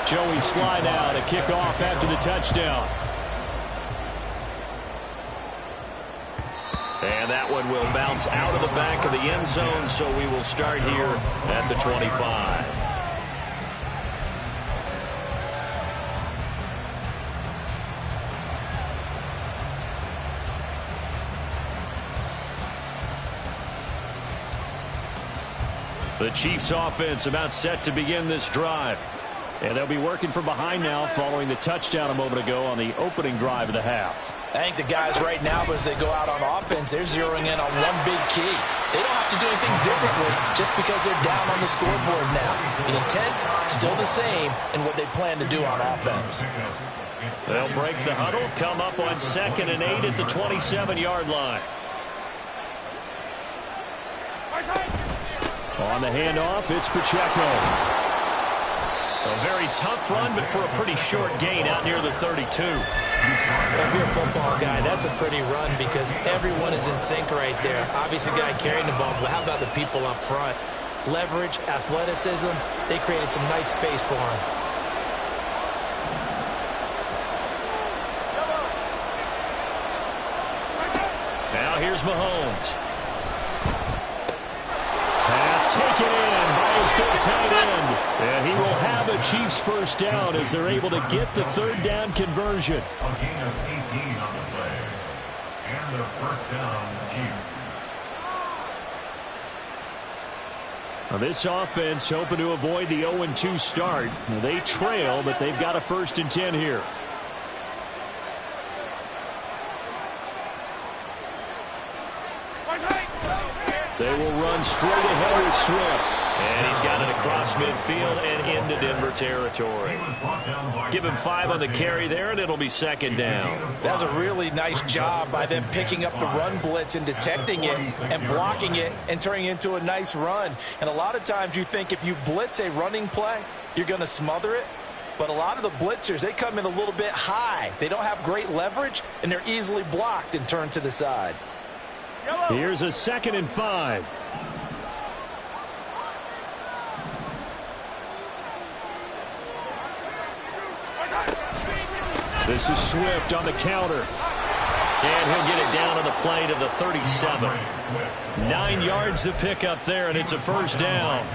Joey Sly now to kick off after the touchdown. And that one will bounce out of the back of the end zone, so we will start here at the 25. The Chiefs offense about set to begin this drive. And they'll be working from behind now following the touchdown a moment ago on the opening drive of the half. I think the guys right now, as they go out on offense, they're zeroing in on one big key. They don't have to do anything differently just because they're down on the scoreboard now. The intent, still the same in what they plan to do on offense. They'll break the huddle, come up on 2nd and 8 at the 27-yard line. On the handoff, it's Pacheco. A very tough run, but for a pretty short gain out near the 32. If you're a football guy, that's a pretty run because everyone is in sync right there. Obviously, the guy carrying the ball, but how about the people up front? Leverage, athleticism, they created some nice space for him. Now here's Mahomes. Pass taken in by his big tight end. And he will have a Chiefs first down as they're able to get the third down conversion. A gain of 18 on the play. And their first down, Chiefs. Now this offense hoping to avoid the 0-2 start. They trail, but they've got a 1st and 10 here. They will run straight ahead with Swift. And he's got it across midfield and into Denver territory. Give him 5 on the carry there, and it'll be 2nd down. That was a really nice job by them picking up the run blitz and detecting it and blocking it and turning it into a nice run. And a lot of times you think if you blitz a running play, you're going to smother it. But a lot of the blitzers, they come in a little bit high. They don't have great leverage, and they're easily blocked and turned to the side. Here's a 2nd and 5. This is Swift on the counter. And he'll get it down on the play to the 37. 9 yards to pick up there, and it's a 1st down.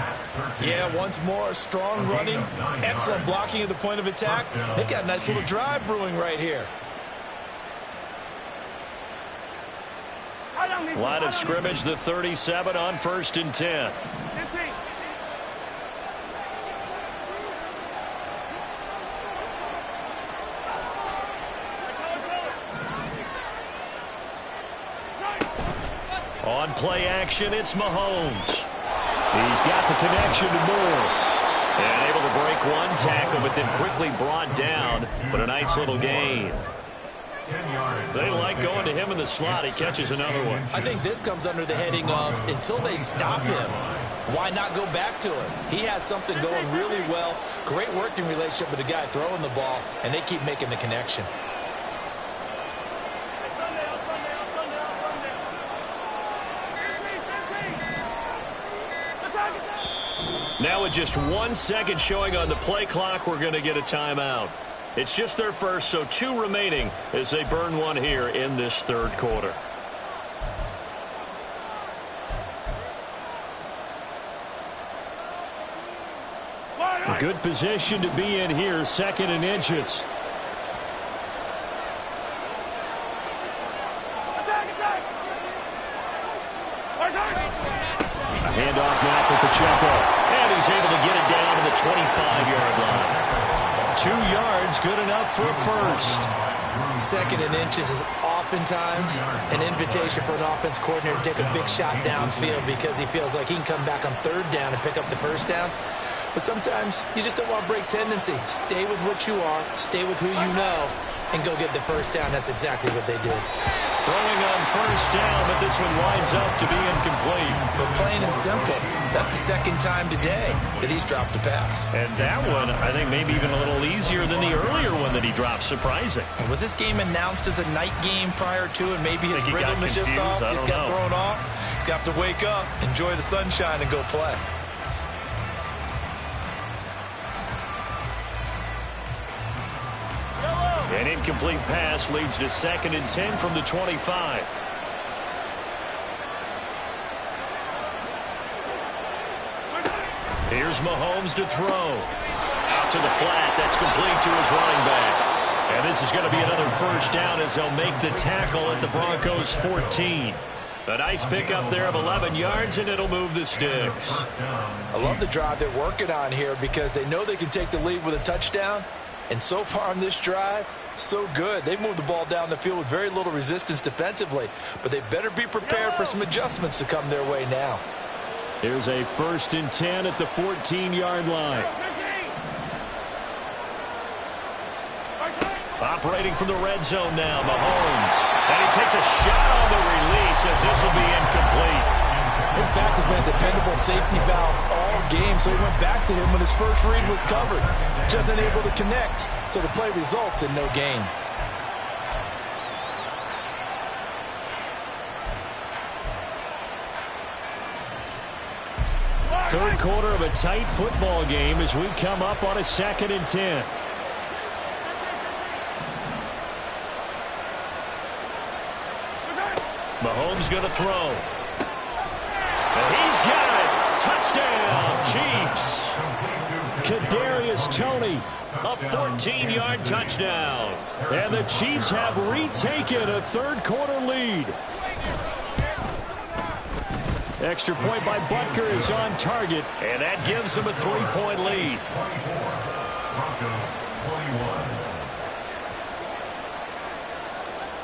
Yeah, once more, strong running, excellent blocking at the point of attack. They've got a nice little drive brewing right here. Line of scrimmage, the 37 on 1st and 10. On play action, it's Mahomes. He's got the connection to Moore. And able to break one tackle, but then quickly brought down. But a nice little gain. They like going to him in the slot. He catches another one. I think this comes under the heading of until they stop him, why not go back to him? He has something going really well. Great working relationship with the guy throwing the ball, and they keep making the connection. Now with just 1 second showing on the play clock, we're going to get a timeout. It's just their first, so 2 remaining as they burn one here in this 3rd quarter. A good position to be in here, 2nd and inches. A handoff now for Pacheco. And he's able to get it down to the 25-yard line. 2 yards, good enough for a 1st. 2nd and inches is oftentimes an invitation for an offense coordinator to take a big shot downfield because he feels like he can come back on 3rd down and pick up the 1st down. But sometimes you just don't want to break tendency. Stay with what you are, stay with who you know, and go get the 1st down. That's exactly what they did. Throwing on 1st down, but this one winds up to be incomplete. But plain and simple, that's the 2nd time today that he's dropped a pass. And that one, I think, maybe even a little easier than the earlier one that he dropped. Surprising. Was this game announced as a night game prior to, and maybe his rhythm is just off? He's got thrown off. He's got to wake up, enjoy the sunshine, and go play. An incomplete pass leads to 2nd and 10 from the 25. Here's Mahomes to throw. Out to the flat. That's complete to his running back. And this is going to be another first down as they'll make the tackle at the Broncos' 14. A nice pickup there of 11 yards, and it'll move the sticks. I love the drive they're working on here because they know they can take the lead with a touchdown. And so far on this drive, so good. They've moved the ball down the field with very little resistance defensively, but they better be prepared for some adjustments to come their way now. Here's a 1st and 10 at the 14-yard line. Operating from the red zone now, Mahomes. And he takes a shot on the release as this will be incomplete. His back has been a dependable safety valve all game, so he went back to him when his first read was covered. Just unable to connect, so the play results in no gain. Third quarter of a tight football game as we come up on a 2nd and 10. Mahomes going to throw. And he's got it. Touchdown, Chiefs. Kadarius Toney, a 14-yard touchdown. And the Chiefs have retaken a third-quarter lead. Extra point by Butker is on target, and that gives them a 3-point lead.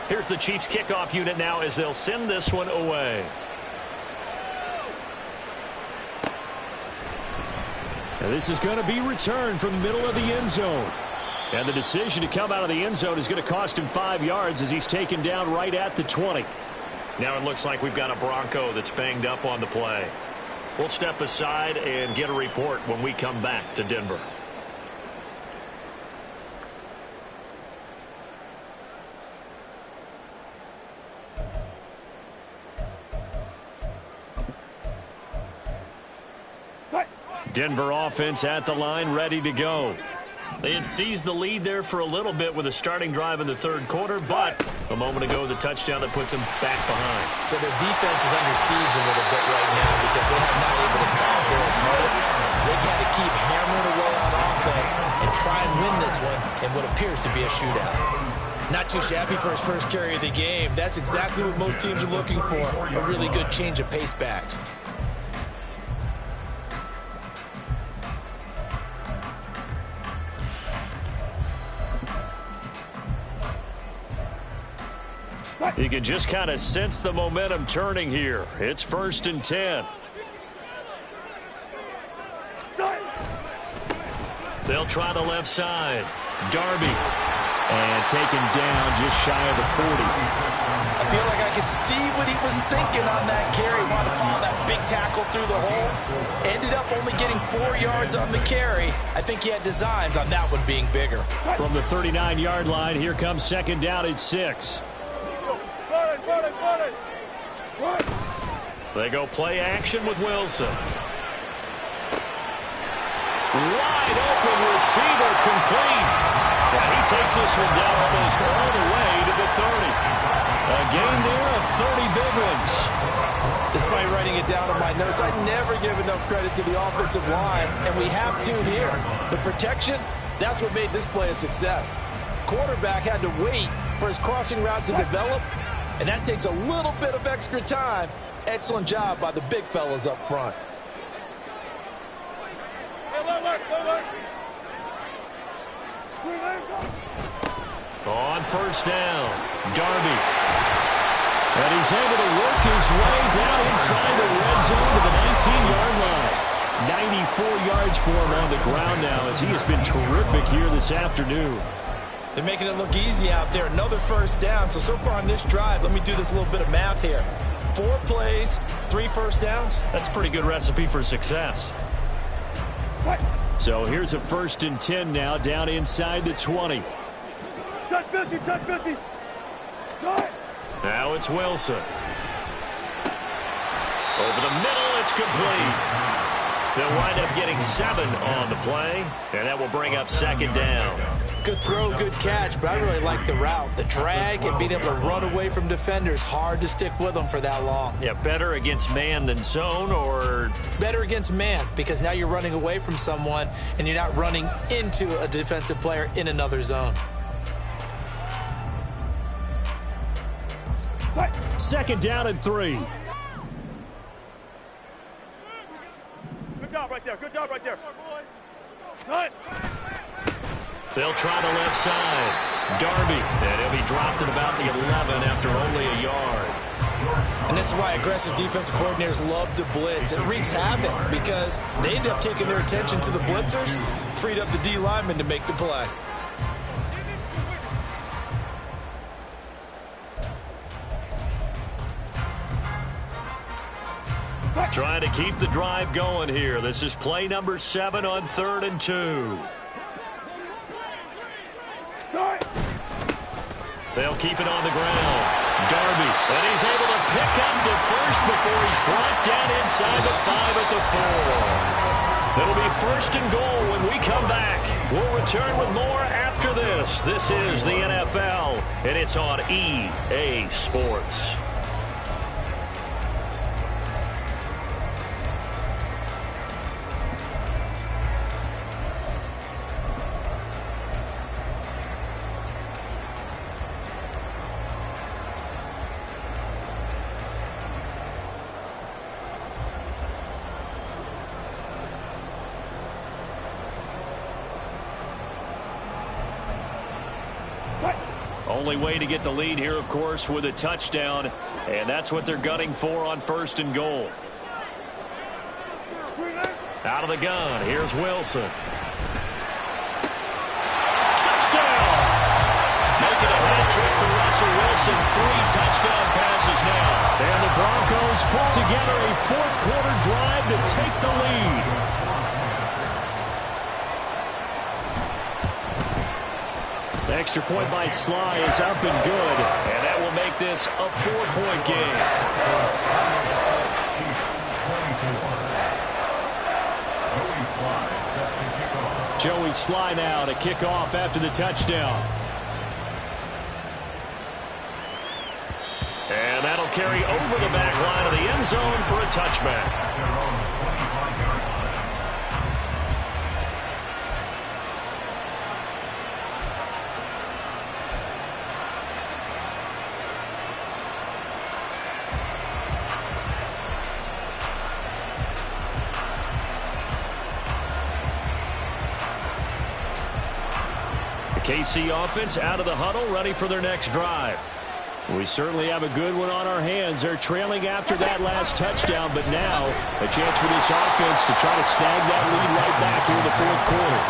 Here's the Chiefs kickoff unit now as they'll send this one away. And this is going to be returned from the middle of the end zone. And the decision to come out of the end zone is going to cost him 5 yards as he's taken down right at the 20. Now it looks like we've got a Bronco that's banged up on the play. We'll step aside and get a report when we come back to Denver. Denver offense at the line, ready to go. They had seized the lead there for a little bit with a starting drive in the third quarter, but a moment ago the touchdown that puts them back behind. So their defense is under siege a little bit right now because they have not able to solve their opponents. So they've got to keep hammering away on offense and try and win this one in what appears to be a shootout. Not too shabby for his first carry of the game. That's exactly what most teams are looking for, a really good change of pace back. You can just kind of sense the momentum turning here. It's 1st and 10. They'll try the left side. Darby. And taken down just shy of the 40. I feel like I could see what he was thinking on that carry. Wanted to follow that big tackle through the hole. Ended up only getting 4 yards on the carry. I think he had designs on that one being bigger. From the 39-yard line, here comes 2nd down at 6. They go play action with Wilson. Wide open receiver, complete. And he takes this one down almost all the way to the 30. A gain there of 30 big ones. Despite writing it down on my notes, I never give enough credit to the offensive line, and we have to here. The protection, that's what made this play a success. Quarterback had to wait for his crossing route to develop, and that takes a little bit of extra time. Excellent job by the big fellas up front. On 1st down, Darby. And he's able to work his way down inside the red zone to the 19-yard line. 94 yards for him on the ground now as he has been terrific here this afternoon. They're making it look easy out there. Another 1st down. So far on this drive, let me do this little bit of math here. 4 plays, 3 first downs. That's a pretty good recipe for success. So here's a 1st and 10 now down inside the 20. Touch 50, touch 50. Now it's Wilson. Over the middle, it's complete. They'll wind up getting 7 on the play, and that will bring up second down. Good throw, good catch, but I really like the route. The drag and being able to run away from defenders, hard to stick with them for that long. Yeah, better against man than zone, or? Better against man, because now you're running away from someone and you're not running into a defensive player in another zone. Second down and 3. Good job right there. Good job right there. They'll try the left side. Darby, and he'll be dropped at about the 11 after only a yard. And this is why aggressive defensive coordinators love to blitz. It wreaks havoc because they end up taking their attention to the blitzers, freed up the D lineman to make the play. Trying to keep the drive going here. This is play number 7 on 3rd and 2. They'll keep it on the ground. Darby, and he's able to pick up the first before he's brought down inside the 5 at the 4. It'll be 1st and goal when we come back. We'll return with more after this. This is the NFL, and it's on EA Sports. Only way to get the lead here, of course, with a touchdown, and that's what they're gunning for on 1st and goal. Out of the gun, here's Wilson. Touchdown! Making a hat trick for Russell Wilson. 3 touchdown passes now. And the Broncos put together a 4th-quarter drive to take the lead. The extra point by Sly is up and good, and that will make this a 4-point game. Joey Sly now to kick off after the touchdown. And that'll carry over the back line of the end zone for a touchback. KC offense out of the huddle, ready for their next drive. We certainly have a good one on our hands. They're trailing after that last touchdown, but now a chance for this offense to try to snag that lead right back here in the 4th quarter.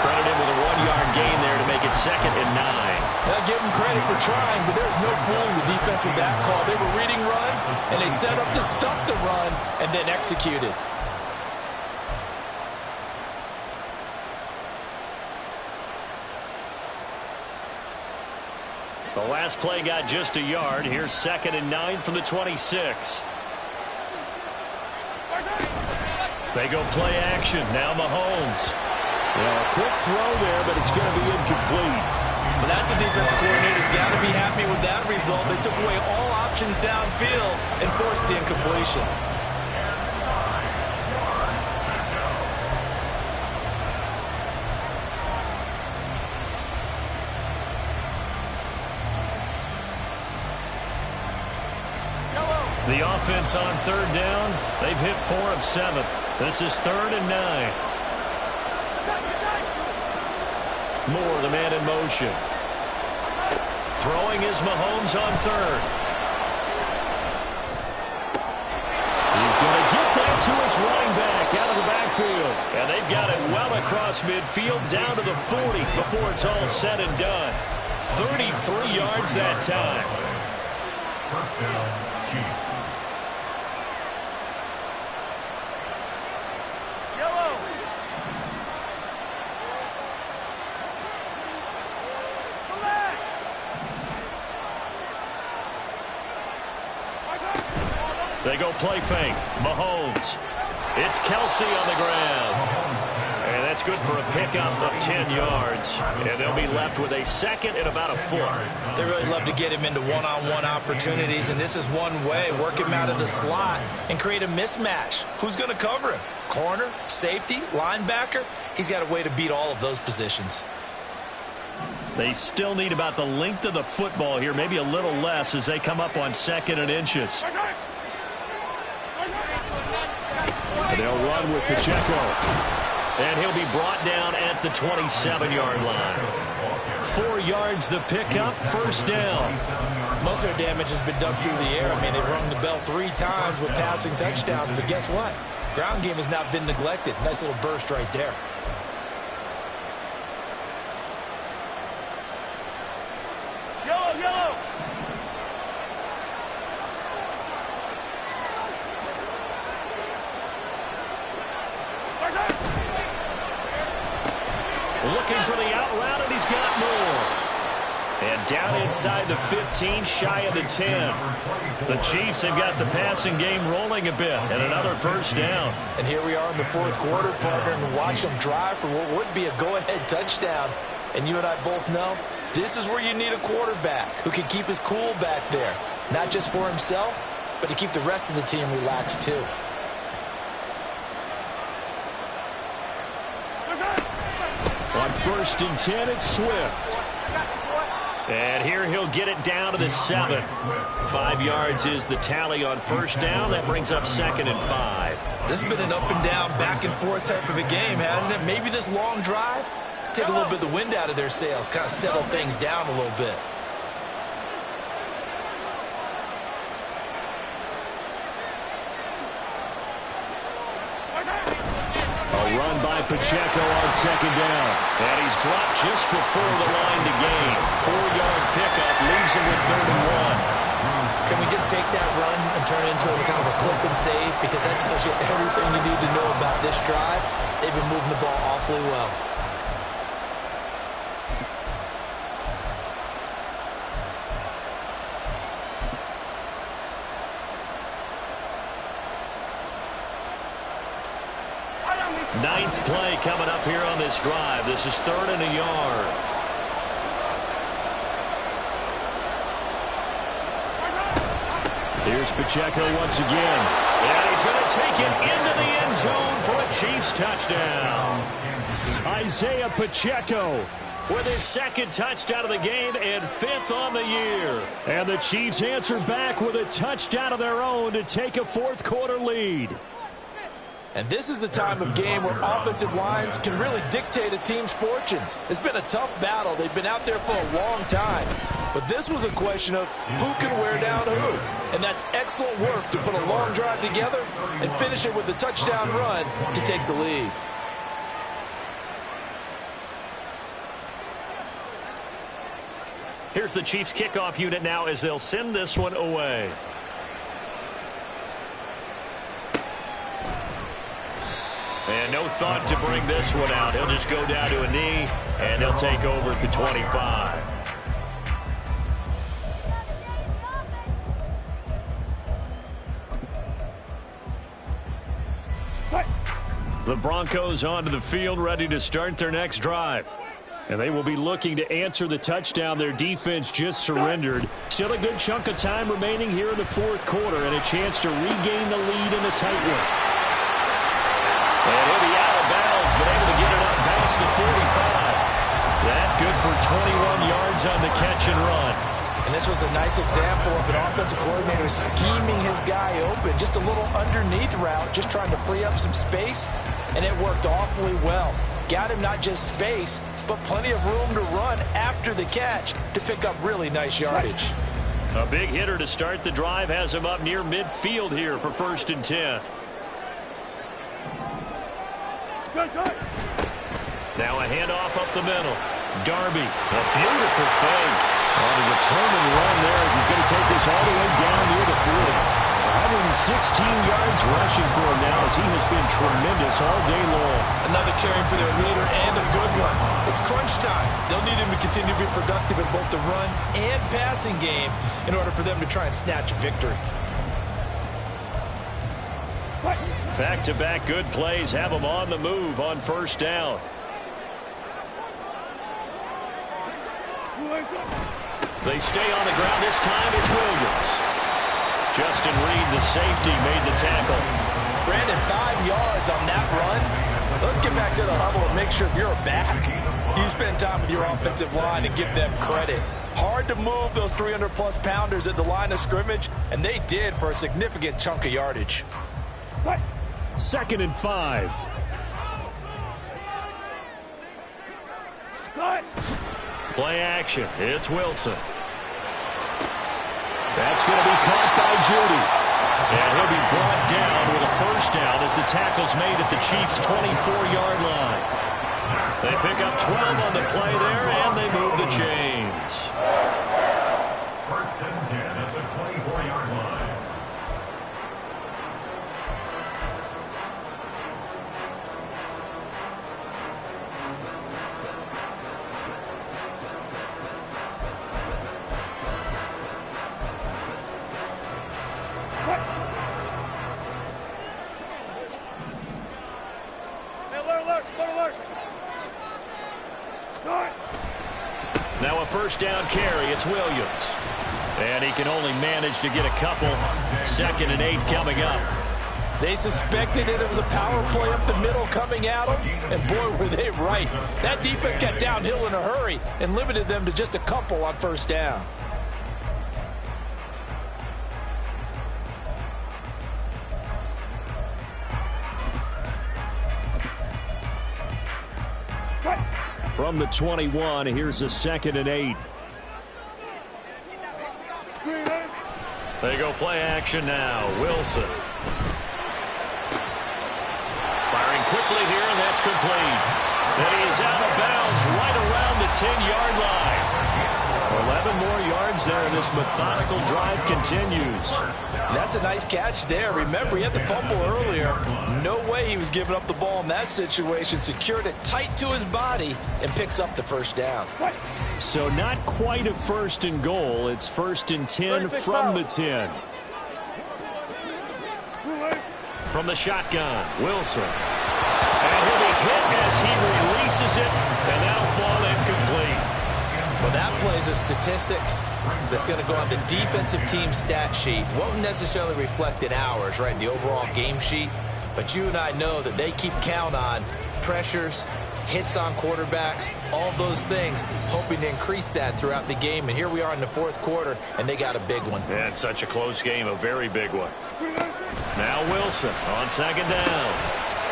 Credited with a 1-yard gain there to make it 2nd and 9. They'll give them credit for trying, but there's no fooling the defense with that call. They were reading run, and they set up to stop the run and then executed. The last play got just a yard. Here's 2nd and 9 from the 26. They go play action. Now Mahomes. Well, a quick throw there, but it's going to be incomplete. But that's a defensive coordinator's got to be happy with that result. They took away all options downfield and forced the incompletion. The offense on 3rd down, they've hit 4 of 7. This is 3rd and 9. Moore, the man in motion. Throwing is Mahomes on 3rd. He's going to get that to his running back out of the backfield. And they've got it well across midfield down to the 40 before it's all said and done. 33 yards that time. 1st down, Chiefs. They go play fake. Mahomes. It's Kelsey on the ground. And that's good for a pickup of 10 yards. And they'll be left with a second and about a foot. They really love to get him into one-on-one opportunities, and this is one way. Work him out of the slot and create a mismatch. Who's going to cover him? Corner, safety, linebacker? He's got a way to beat all of those positions. They still need about the length of the football here, maybe a little less as they come up on 2nd and inches. And they'll run with Pacheco. And he'll be brought down at the 27-yard line. 4 yards the pickup, first down. Most of their damage has been done through the air. I mean, they've rung the bell 3 times with passing touchdowns, but guess what? Ground game has not been neglected. Nice little burst right there. Yellow! Looking for the out route, and he's got more. And down inside the 15, shy of the 10. The Chiefs have got the passing game rolling a bit, and another first down. And here we are in the 4th quarter, partner, and watch them drive for what would be a go-ahead touchdown. And you and I both know this is where you need a quarterback who can keep his cool back there, not just for himself, but to keep the rest of the team relaxed too. On 1st and 10, it's Swift. And here he'll get it down to the 7th. 5 yards is the tally on first down. That brings up 2nd and 5. This has been an up and down, back and forth type of a game, hasn't it? Maybe this long drive take a little bit of the wind out of their sails, kind of settle things down a little bit. A run by Pacheco on 2nd down. And he's dropped just before the line to gain. 4-yard pickup leaves him with 3rd and 1. Can we just take that run and turn it into a kind of a clip and save? Because that tells you everything you need to know about this drive. They've been moving the ball awfully well. Ninth play coming up here on this drive. This is 3rd and a yard. Here's Pacheco once again. And he's going to take it into the end zone for a Chiefs touchdown. Isaiah Pacheco with his 2nd touchdown of the game and 5th on the year. And the Chiefs answer back with a touchdown of their own to take a 4th quarter lead. And this is a time of game where offensive lines can really dictate a team's fortunes. It's been a tough battle. They've been out there for a long time. But this was a question of who can wear down who. And that's excellent work to put a long drive together and finish it with a touchdown run to take the lead. Here's the Chiefs kickoff unit now as they'll send this one away. And no thought to bring this one out. He'll just go down to a knee, and he'll take over at the 25. The Broncos onto the field, ready to start their next drive. And they will be looking to answer the touchdown their defense just surrendered. Still a good chunk of time remaining here in the 4th quarter, and a chance to regain the lead in the tight one. And he'll be out of bounds, but able to get it up past the 45. That good for 21 yards on the catch and run. And this was a nice example of an offensive coordinator scheming his guy open. Just a little underneath route, just trying to free up some space, and it worked awfully well. Got him not just space, but plenty of room to run after the catch to pick up really nice yardage. A big hitter to start the drive has him up near midfield here for 1st and 10. Now a handoff up the middle. Darby, a beautiful fake. On a determined run there as he's going to take this all the way down near the 40. 116 yards rushing for him now as he has been tremendous all day long. Another carry for their leader and a good one. It's crunch time. They'll need him to continue to be productive in both the run and passing game in order for them to try and snatch a victory. Back-to-back good plays have them on the move on first down. They stay on the ground. This time it's Williams. Justin Reed, the safety, made the tackle. Brandon, 5 yards on that run. Let's get back to the huddle and make sure if you're a back, you spend time with your offensive line and give them credit. Hard to move those 300-plus pounders at the line of scrimmage, and they did for a significant chunk of yardage. 2nd and 5. Play action. It's Wilson. That's going to be caught by Judy. And he'll be brought down with a first down as the tackle's made at the Chiefs' 24-yard line. They pick up 12 on the play there, and they move the chains. 1st and 10 at the 24-yard line. Now a first down carry. It's Williams. And he can only manage to get a couple. 2nd and 8 coming up. They suspected it was a power play up the middle coming at them, and boy, were they right. That defense got downhill in a hurry and limited them to just a couple on first down. From the 21, here's a 2nd and 8. They go play action now. Wilson. Firing quickly here, and that's complete. And he is out of bounds right around the 10-yard line. 11 more yards there, and this methodical drive continues. That's a nice catch there. Remember, he had the fumble earlier. No way he was giving up the ball in that situation. Secured it tight to his body and picks up the first down. So not quite a 1st and goal. It's 1st and 10 from the 10. From the shotgun, Wilson. And he'll be hit as he releases it, and that'll fall incomplete. Well, that plays a statistic that's going to go on the defensive team stat sheet. Won't necessarily reflect in ours, right, the overall game sheet. But you and I know that they keep count on pressures, hits on quarterbacks, all those things, hoping to increase that throughout the game. And here we are in the 4th quarter, and they got a big one. Yeah, it's such a close game, a very big one. Now Wilson on 2nd down.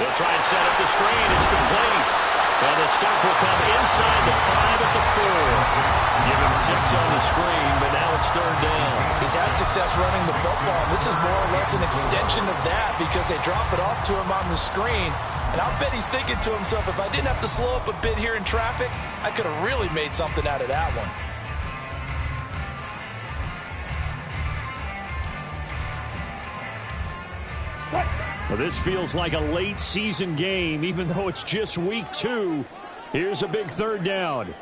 They'll try and set up the screen. It's complete. And the stop will come inside the 5 at the 4. Give him 6 on the screen, but now it's 3rd down. He's had success running the football. This is more or less an extension of that because they drop it off to him on the screen. And I'll bet he's thinking to himself, if I didn't have to slow up a bit here in traffic, I could have really made something out of that one. Well, this feels like a late season game, even though it's just week 2. Here's a big 3rd down.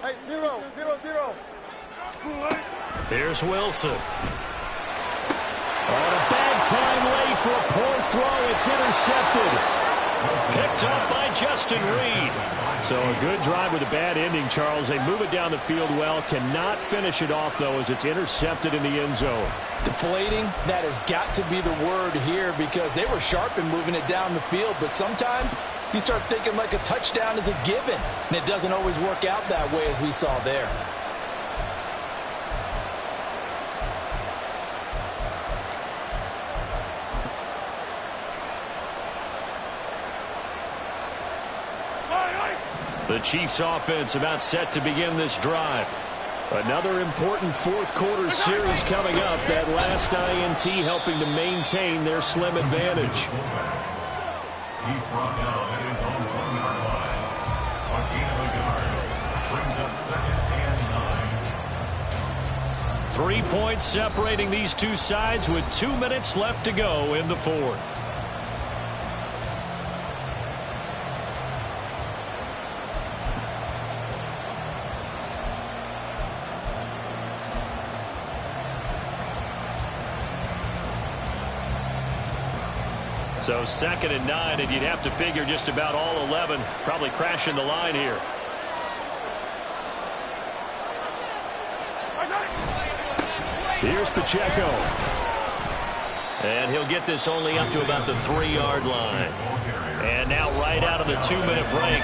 Hey, 0, 0, 0. Here's Wilson. On a bad time late for a poor throw. It's intercepted. Picked up by Justin Reed. So a good drive with a bad ending, Charles. They move it down the field well. Cannot finish it off, though, as it's intercepted in the end zone. Deflating, that has got to be the word here because they were sharp in moving it down the field. But sometimes you start thinking like a touchdown is a given. And it doesn't always work out that way as we saw there. The Chiefs offense about set to begin this drive. Another important 4th quarter series coming up. That last INT helping to maintain their slim advantage. He's brought down at his own 1-yard line. A gain of a yard brings up 2nd and 9. 3 points separating these two sides with 2 minutes left to go in the 4th. So 2nd and 9, and you'd have to figure just about all 11 probably crashing the line here. Here's Pacheco. And he'll get this only up to about the 3-yard line. And now right out of the 2-minute break,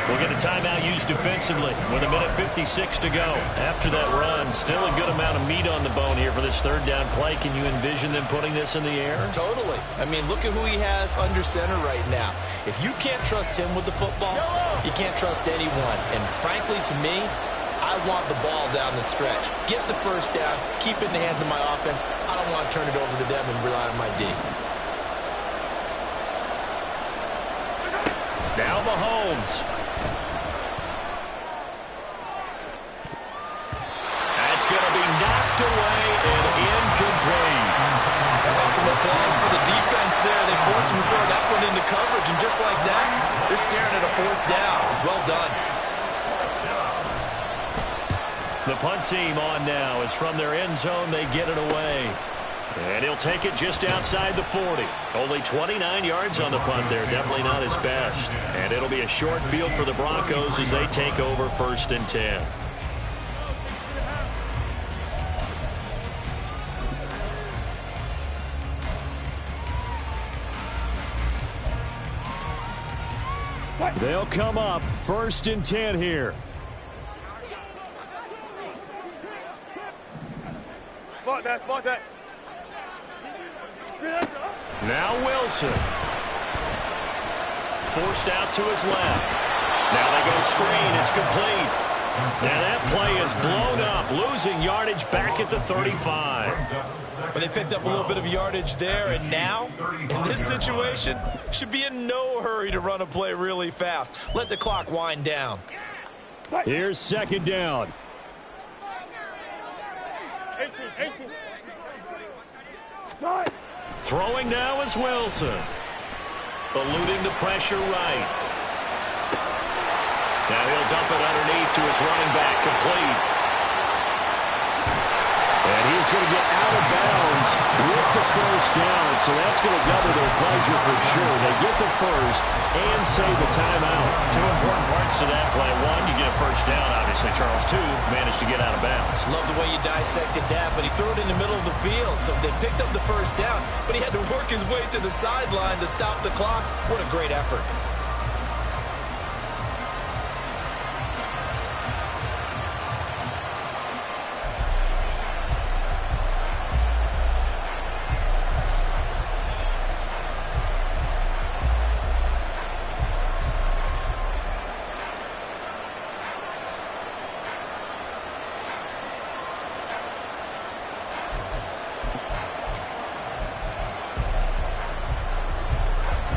we'll get a timeout used defensively with 1:56 to go. After that run, still a good amount of meat on the bone here for this 3rd down play. Can you envision them putting this in the air? Totally. I mean, look at who he has under center right now. If you can't trust him with the football, you can't trust anyone. And frankly, to me, I want the ball down the stretch. Get the 1st down, keep it in the hands of my offense. I don't want to turn it over to them and rely on my D. Now Mahomes. That's going to be knocked away and incomplete. Some applause for the defense there. They forced him to throw that one into coverage, and just like that, they're staring at a 4th down. Well done. The punt team on now is from their end zone. They get it away. And he'll take it just outside the 40. Only 29 yards on the punt there. Definitely not his best. And it'll be a short field for the Broncos as they take over 1st and 10. They'll come up 1st and 10 here. Spot that. Now Wilson. Forced out to his left. Now they go screen. It's complete. Now that play is blown up, losing yardage back at the 35. But they picked up a little bit of yardage there, and now, in this situation, should be in no hurry to run a play really fast. Let the clock wind down. Here's 2nd down. 18. Throwing now is Wilson. Eluding the pressure right. Now he'll dump it underneath to his running back, complete. And he's going to get out of bounds with the 1st down, so that's going to double their pleasure for sure. They get the 1st and save the timeout. 2 important parts to that play. 1, you get a 1st down, obviously. Charles, 2, managed to get out of bounds. Love the way you dissected that, but he threw it in the middle of the field, so they picked up the 1st down, but he had to work his way to the sideline to stop the clock. What a great effort.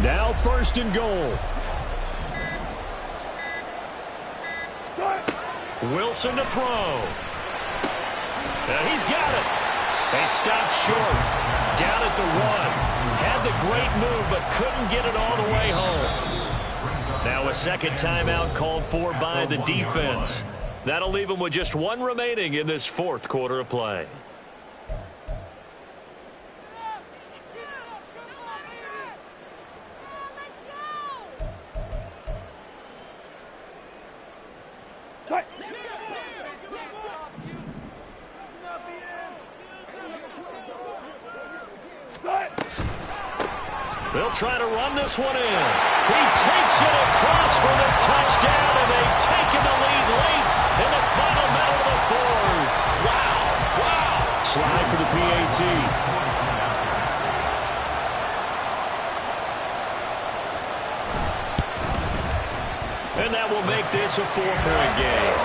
Now 1st and goal. Wilson to throw. And he's got it. They stopped short. Down at the 1. Had the great move, but couldn't get it all the way home. Now a 2nd timeout called for by the defense. That'll leave them with just 1 remaining in this 4th quarter of play. They'll try to run this one in. He takes it across for the touchdown, and they've taken the lead late in the final minute of the 4th. Wow. Slide for the PAT. And that will make this a 4-point game.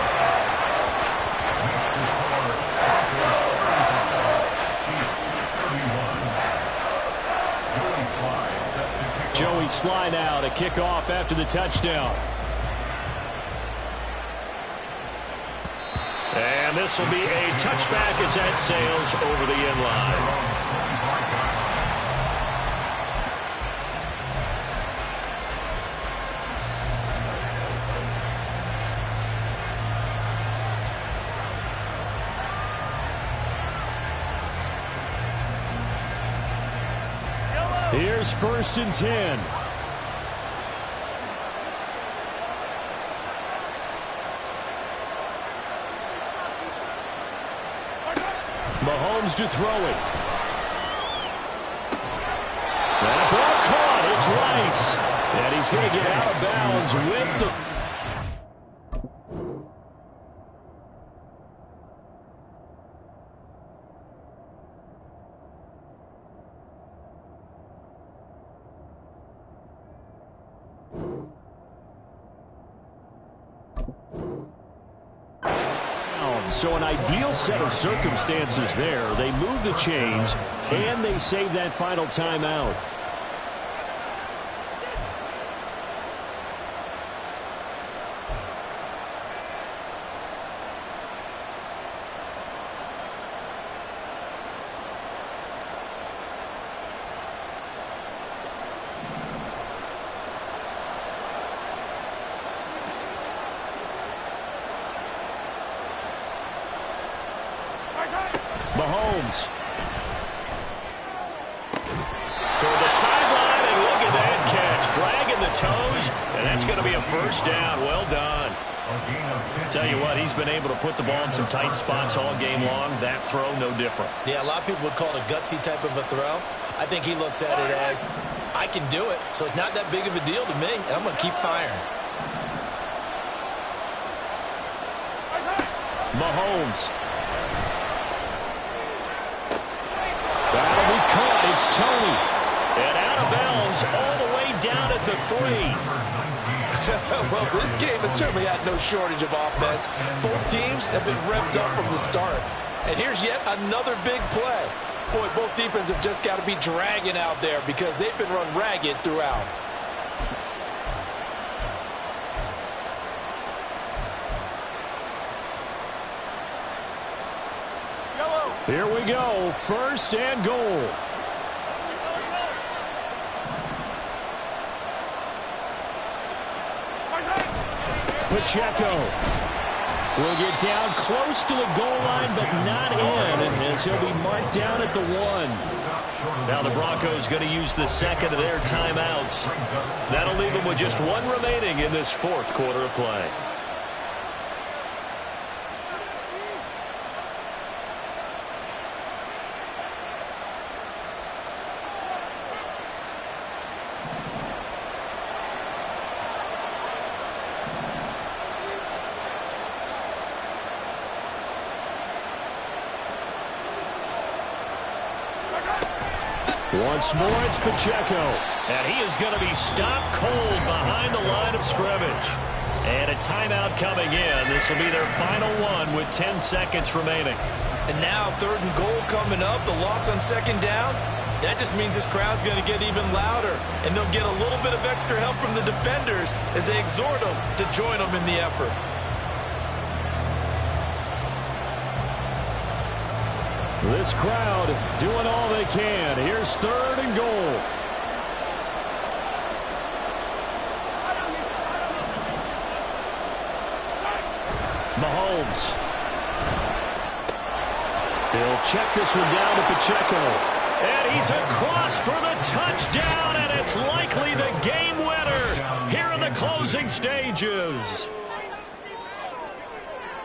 Joey Slide out, a kickoff after the touchdown. And this will be a touchback as that sails over the end line. Here's 1st and 10. Mahomes to throw it. That ball caught. It's Rice. And he's going to get out of bounds with the... So an ideal set of circumstances there. They move the chains, and they save that final timeout. Mahomes. Toward the sideline, and look at that catch. Dragging the toes, and that's going to be a 1st down. Well done. Tell you what, he's been able to put the ball in some tight spots all game long. That throw, no different. Yeah, a lot of people would call it a gutsy type of a throw. I think he looks at it as, I can do it, so it's not that big of a deal to me, and I'm going to keep firing. Mahomes. That'll be caught. It's Tony. And out of bounds all the way down at the 3. Well, this game has certainly had no shortage of offense. Both teams have been revved up from the start. And here's yet another big play. Boy, both defenses have just got to be dragging out there because they've been run ragged throughout. Here we go, 1st and goal. Pacheco will get down close to the goal line, but not in, as he'll be marked down at the 1. Now the Broncos going to use the 2nd of their timeouts. That'll leave them with just 1 remaining in this 4th quarter of play. Once more, it's Pacheco. And he is going to be stopped cold behind the line of scrimmage. And a timeout coming in. This will be their final one with 10 seconds remaining. And now 3rd and goal coming up. The loss on 2nd down. That just means this crowd's going to get even louder. And they'll get a little bit of extra help from the defenders as they exhort them to join them in the effort. This crowd doing all they can. Here's 3rd and goal. Mahomes. He'll check this one down to Pacheco. And he's across for the touchdown, and it's likely the game winner here in the closing stages.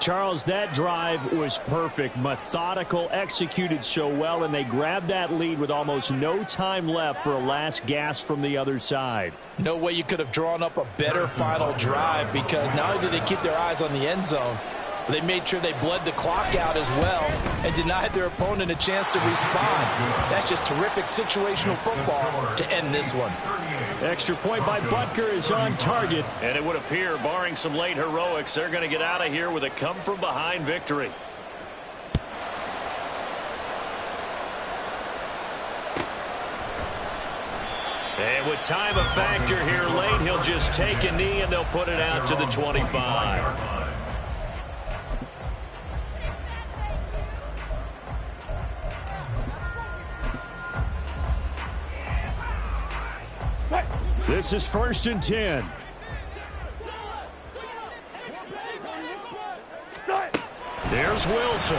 Charles, that drive was perfect, methodical, executed so well, and they grabbed that lead with almost no time left for a last gasp from the other side. No way you could have drawn up a better final drive, because not only did they keep their eyes on the end zone, but they made sure they bled the clock out as well and denied their opponent a chance to respond. That's just terrific situational football to end this one. Extra point by Butker is on target. And it would appear, barring some late heroics, they're going to get out of here with a come-from-behind victory. And with time a factor here late, he'll just take a knee and they'll put it out to the 25. This is 1st and 10. There's Wilson.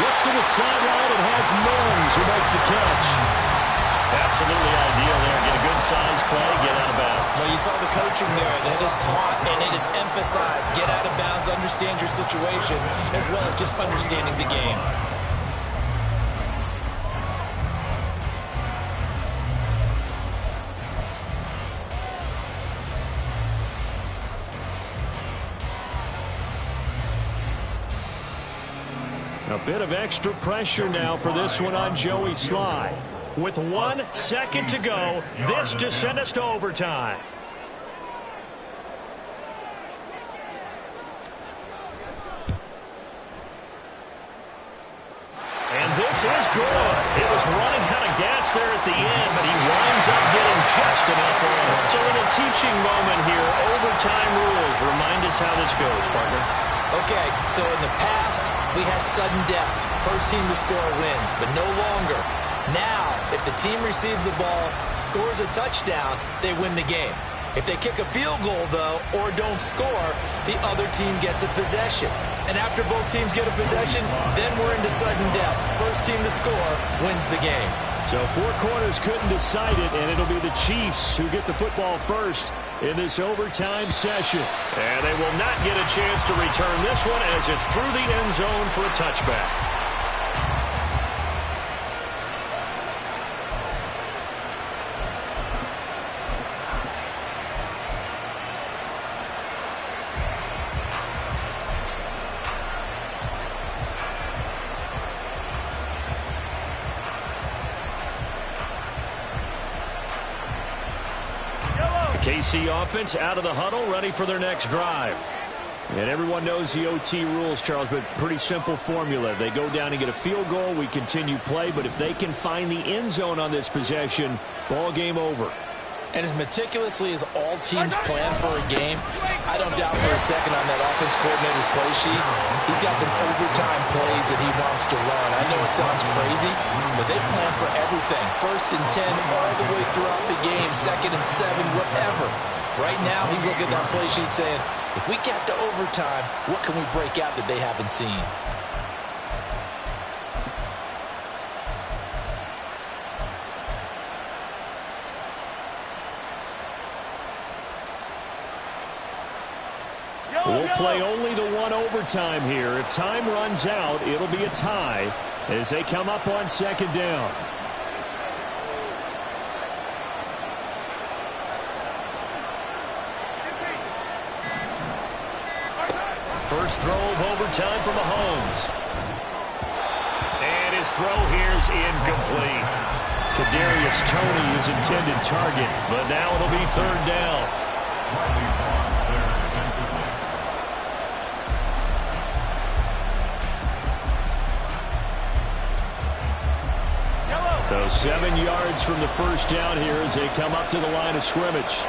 Looks to the sideline and has Mims who makes the catch. Absolutely ideal there. Get a good size play, get out of bounds. Well, you saw the coaching there. That is taught and it is emphasized. Get out of bounds, understand your situation, as well as just understanding the game. A bit of extra pressure now for this one on Joey Sly. With 1 second to go, this to send us to overtime. And this is good. It was running out of gas there at the end, but he winds up getting just enough on it. It's a little teaching moment here. Overtime rules. Remind us how this goes, partner. Okay, so in the past, we had sudden death. First team to score wins, but no longer. Now, if the team receives the ball, scores a touchdown, they win the game. If they kick a field goal, though, or don't score, the other team gets a possession. And after both teams get a possession, then we're into sudden death. First team to score wins the game. So 4 quarters couldn't decide it, and it'll be the Chiefs who get the football first in this overtime session. And they will not get a chance to return this one as it's through the end zone for a touchback. KC offense out of the huddle, ready for their next drive. And everyone knows the OT rules, Charles, but pretty simple formula. They go down and get a field goal, we continue play, but if they can find the end zone on this possession, ball game over. And as meticulously as all teams plan for a game, I don't doubt for a second on that offense coordinator's play sheet, he's got some overtime plays that he wants to run. I know it sounds crazy, but they plan for everything. 1st and 10 all the way throughout the game, 2nd and 7, whatever. Right now, he's looking at that play sheet saying, if we get to overtime, what can we break out that they haven't seen? We'll play only the 1 overtime here. If time runs out, it'll be a tie as they come up on 2nd down. First throw of overtime for Mahomes. And his throw here's incomplete. Kadarius Toney is intended target, but now it'll be 3rd down. So 7 yards from the first down here as they come up to the line of scrimmage.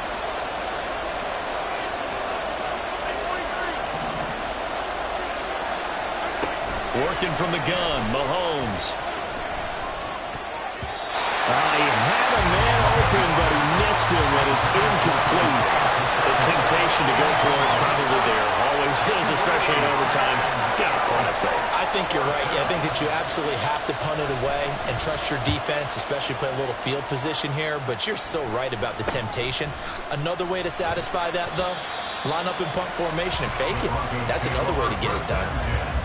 Working from the gun, Mahomes. He had a man open, but he missed him, and it's incomplete. The temptation to go for it probably there. Always is, especially in overtime. Got to punt it, though. I think you're right. I think that you absolutely have to punt it away and trust your defense, especially play a little field position here. But you're so right about the temptation. Another way to satisfy that, though, line up in punt formation and fake it. That's another way to get it done.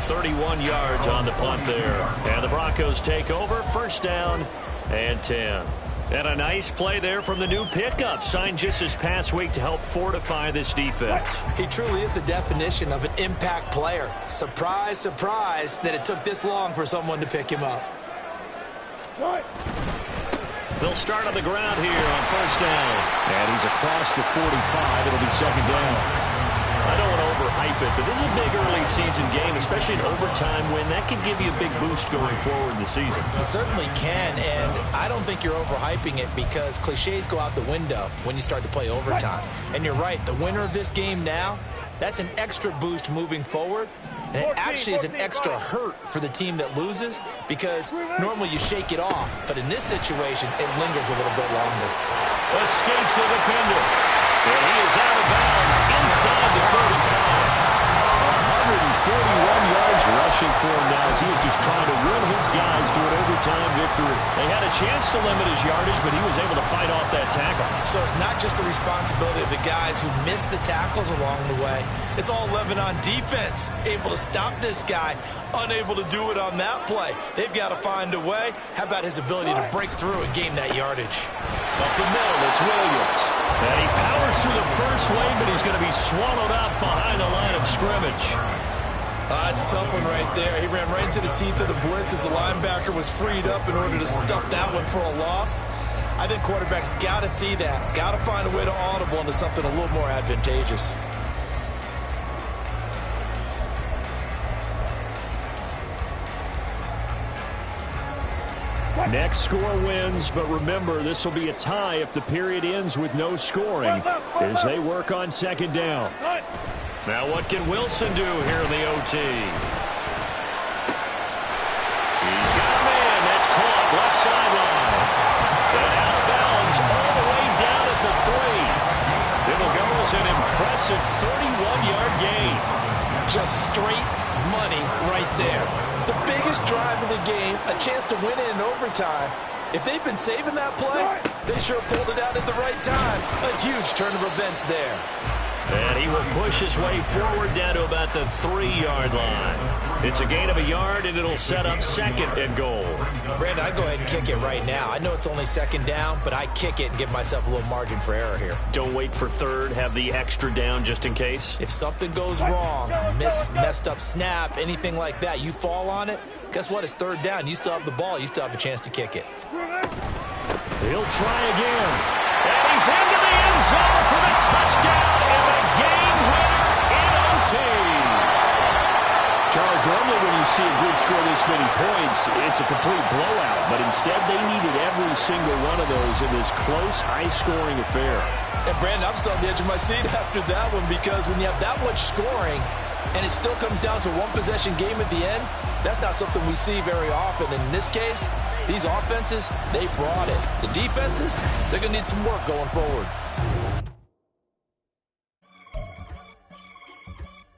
31 yards on the punt there. And the Broncos take over. 1st down and 10. And a nice play there from the new pickup, signed just this past week to help fortify this defense. He truly is the definition of an impact player. Surprise, surprise that it took this long for someone to pick him up. They'll start on the ground here on 1st down. And he's across the 45. It'll be 2nd down. I don't want to overhype it, but this is a big early season game, especially an overtime win. That could give you a big boost going forward in the season. It certainly can, and I don't think you're overhyping it because cliches go out the window when you start to play overtime. And you're right, the winner of this game now, that's an extra boost moving forward. And it actually is an extra hurt for the team that loses because normally you shake it off. But in this situation, it lingers a little bit longer. Escapes the defender. And he is out of bounds inside the 35. 141 yards rushing for him now as he was just trying to will his guys to an overtime victory. They had a chance to limit his yardage, but he was able to fight off that tackle. So it's not just the responsibility of the guys who missed the tackles along the way. It's all living on defense, able to stop this guy, unable to do it on that play. They've got to find a way. How about his ability to break through and gain that yardage? Up the middle, it's Williams. And he powers through the first wave, but he's going to be swallowed up behind the line of scrimmage. That's a tough one right there. He ran right into the teeth of the blitz as the linebacker was freed up in order to stuff that one for a loss. I think quarterbacks got to see that. Got to find a way to audible into something a little more advantageous. Next score wins, but remember, this will be a tie if the period ends with no scoring as they work on second down. Now what can Wilson do here in the OT? He's got a man. That's caught left sideline. And out of bounds all the way down at the 3. It'll go as an impressive 31-yard gain. Just straight money right there. The biggest drive of the game, a chance to win it in overtime. If they've been saving that play, they sure pulled it out at the right time. A huge turn of events there. And he will push his way forward down to about the 3-yard line. It's a gain of a yard, and it'll set up second and goal. Brandon, I'd go ahead and kick it right now. I know it's only second down, but I kick it and give myself a little margin for error here. Don't wait for third. Have the extra down just in case. If something goes wrong, messed up snap, anything like that, you fall on it, guess what? It's third down. You still have the ball. You still have a chance to kick it. He'll try again. And he's into the end zone for the touchdown and the game winner in OT. Charles, normally when you see a group score this many points, it's a complete blowout. But instead, they needed every single one of those in this close, high-scoring affair. And Brandon, I'm still on the edge of my seat after that one because when you have that much scoring and it still comes down to one-possession game at the end, that's not something we see very often. And in this case, these offenses, they brought it. The defenses, they're going to need some work going forward.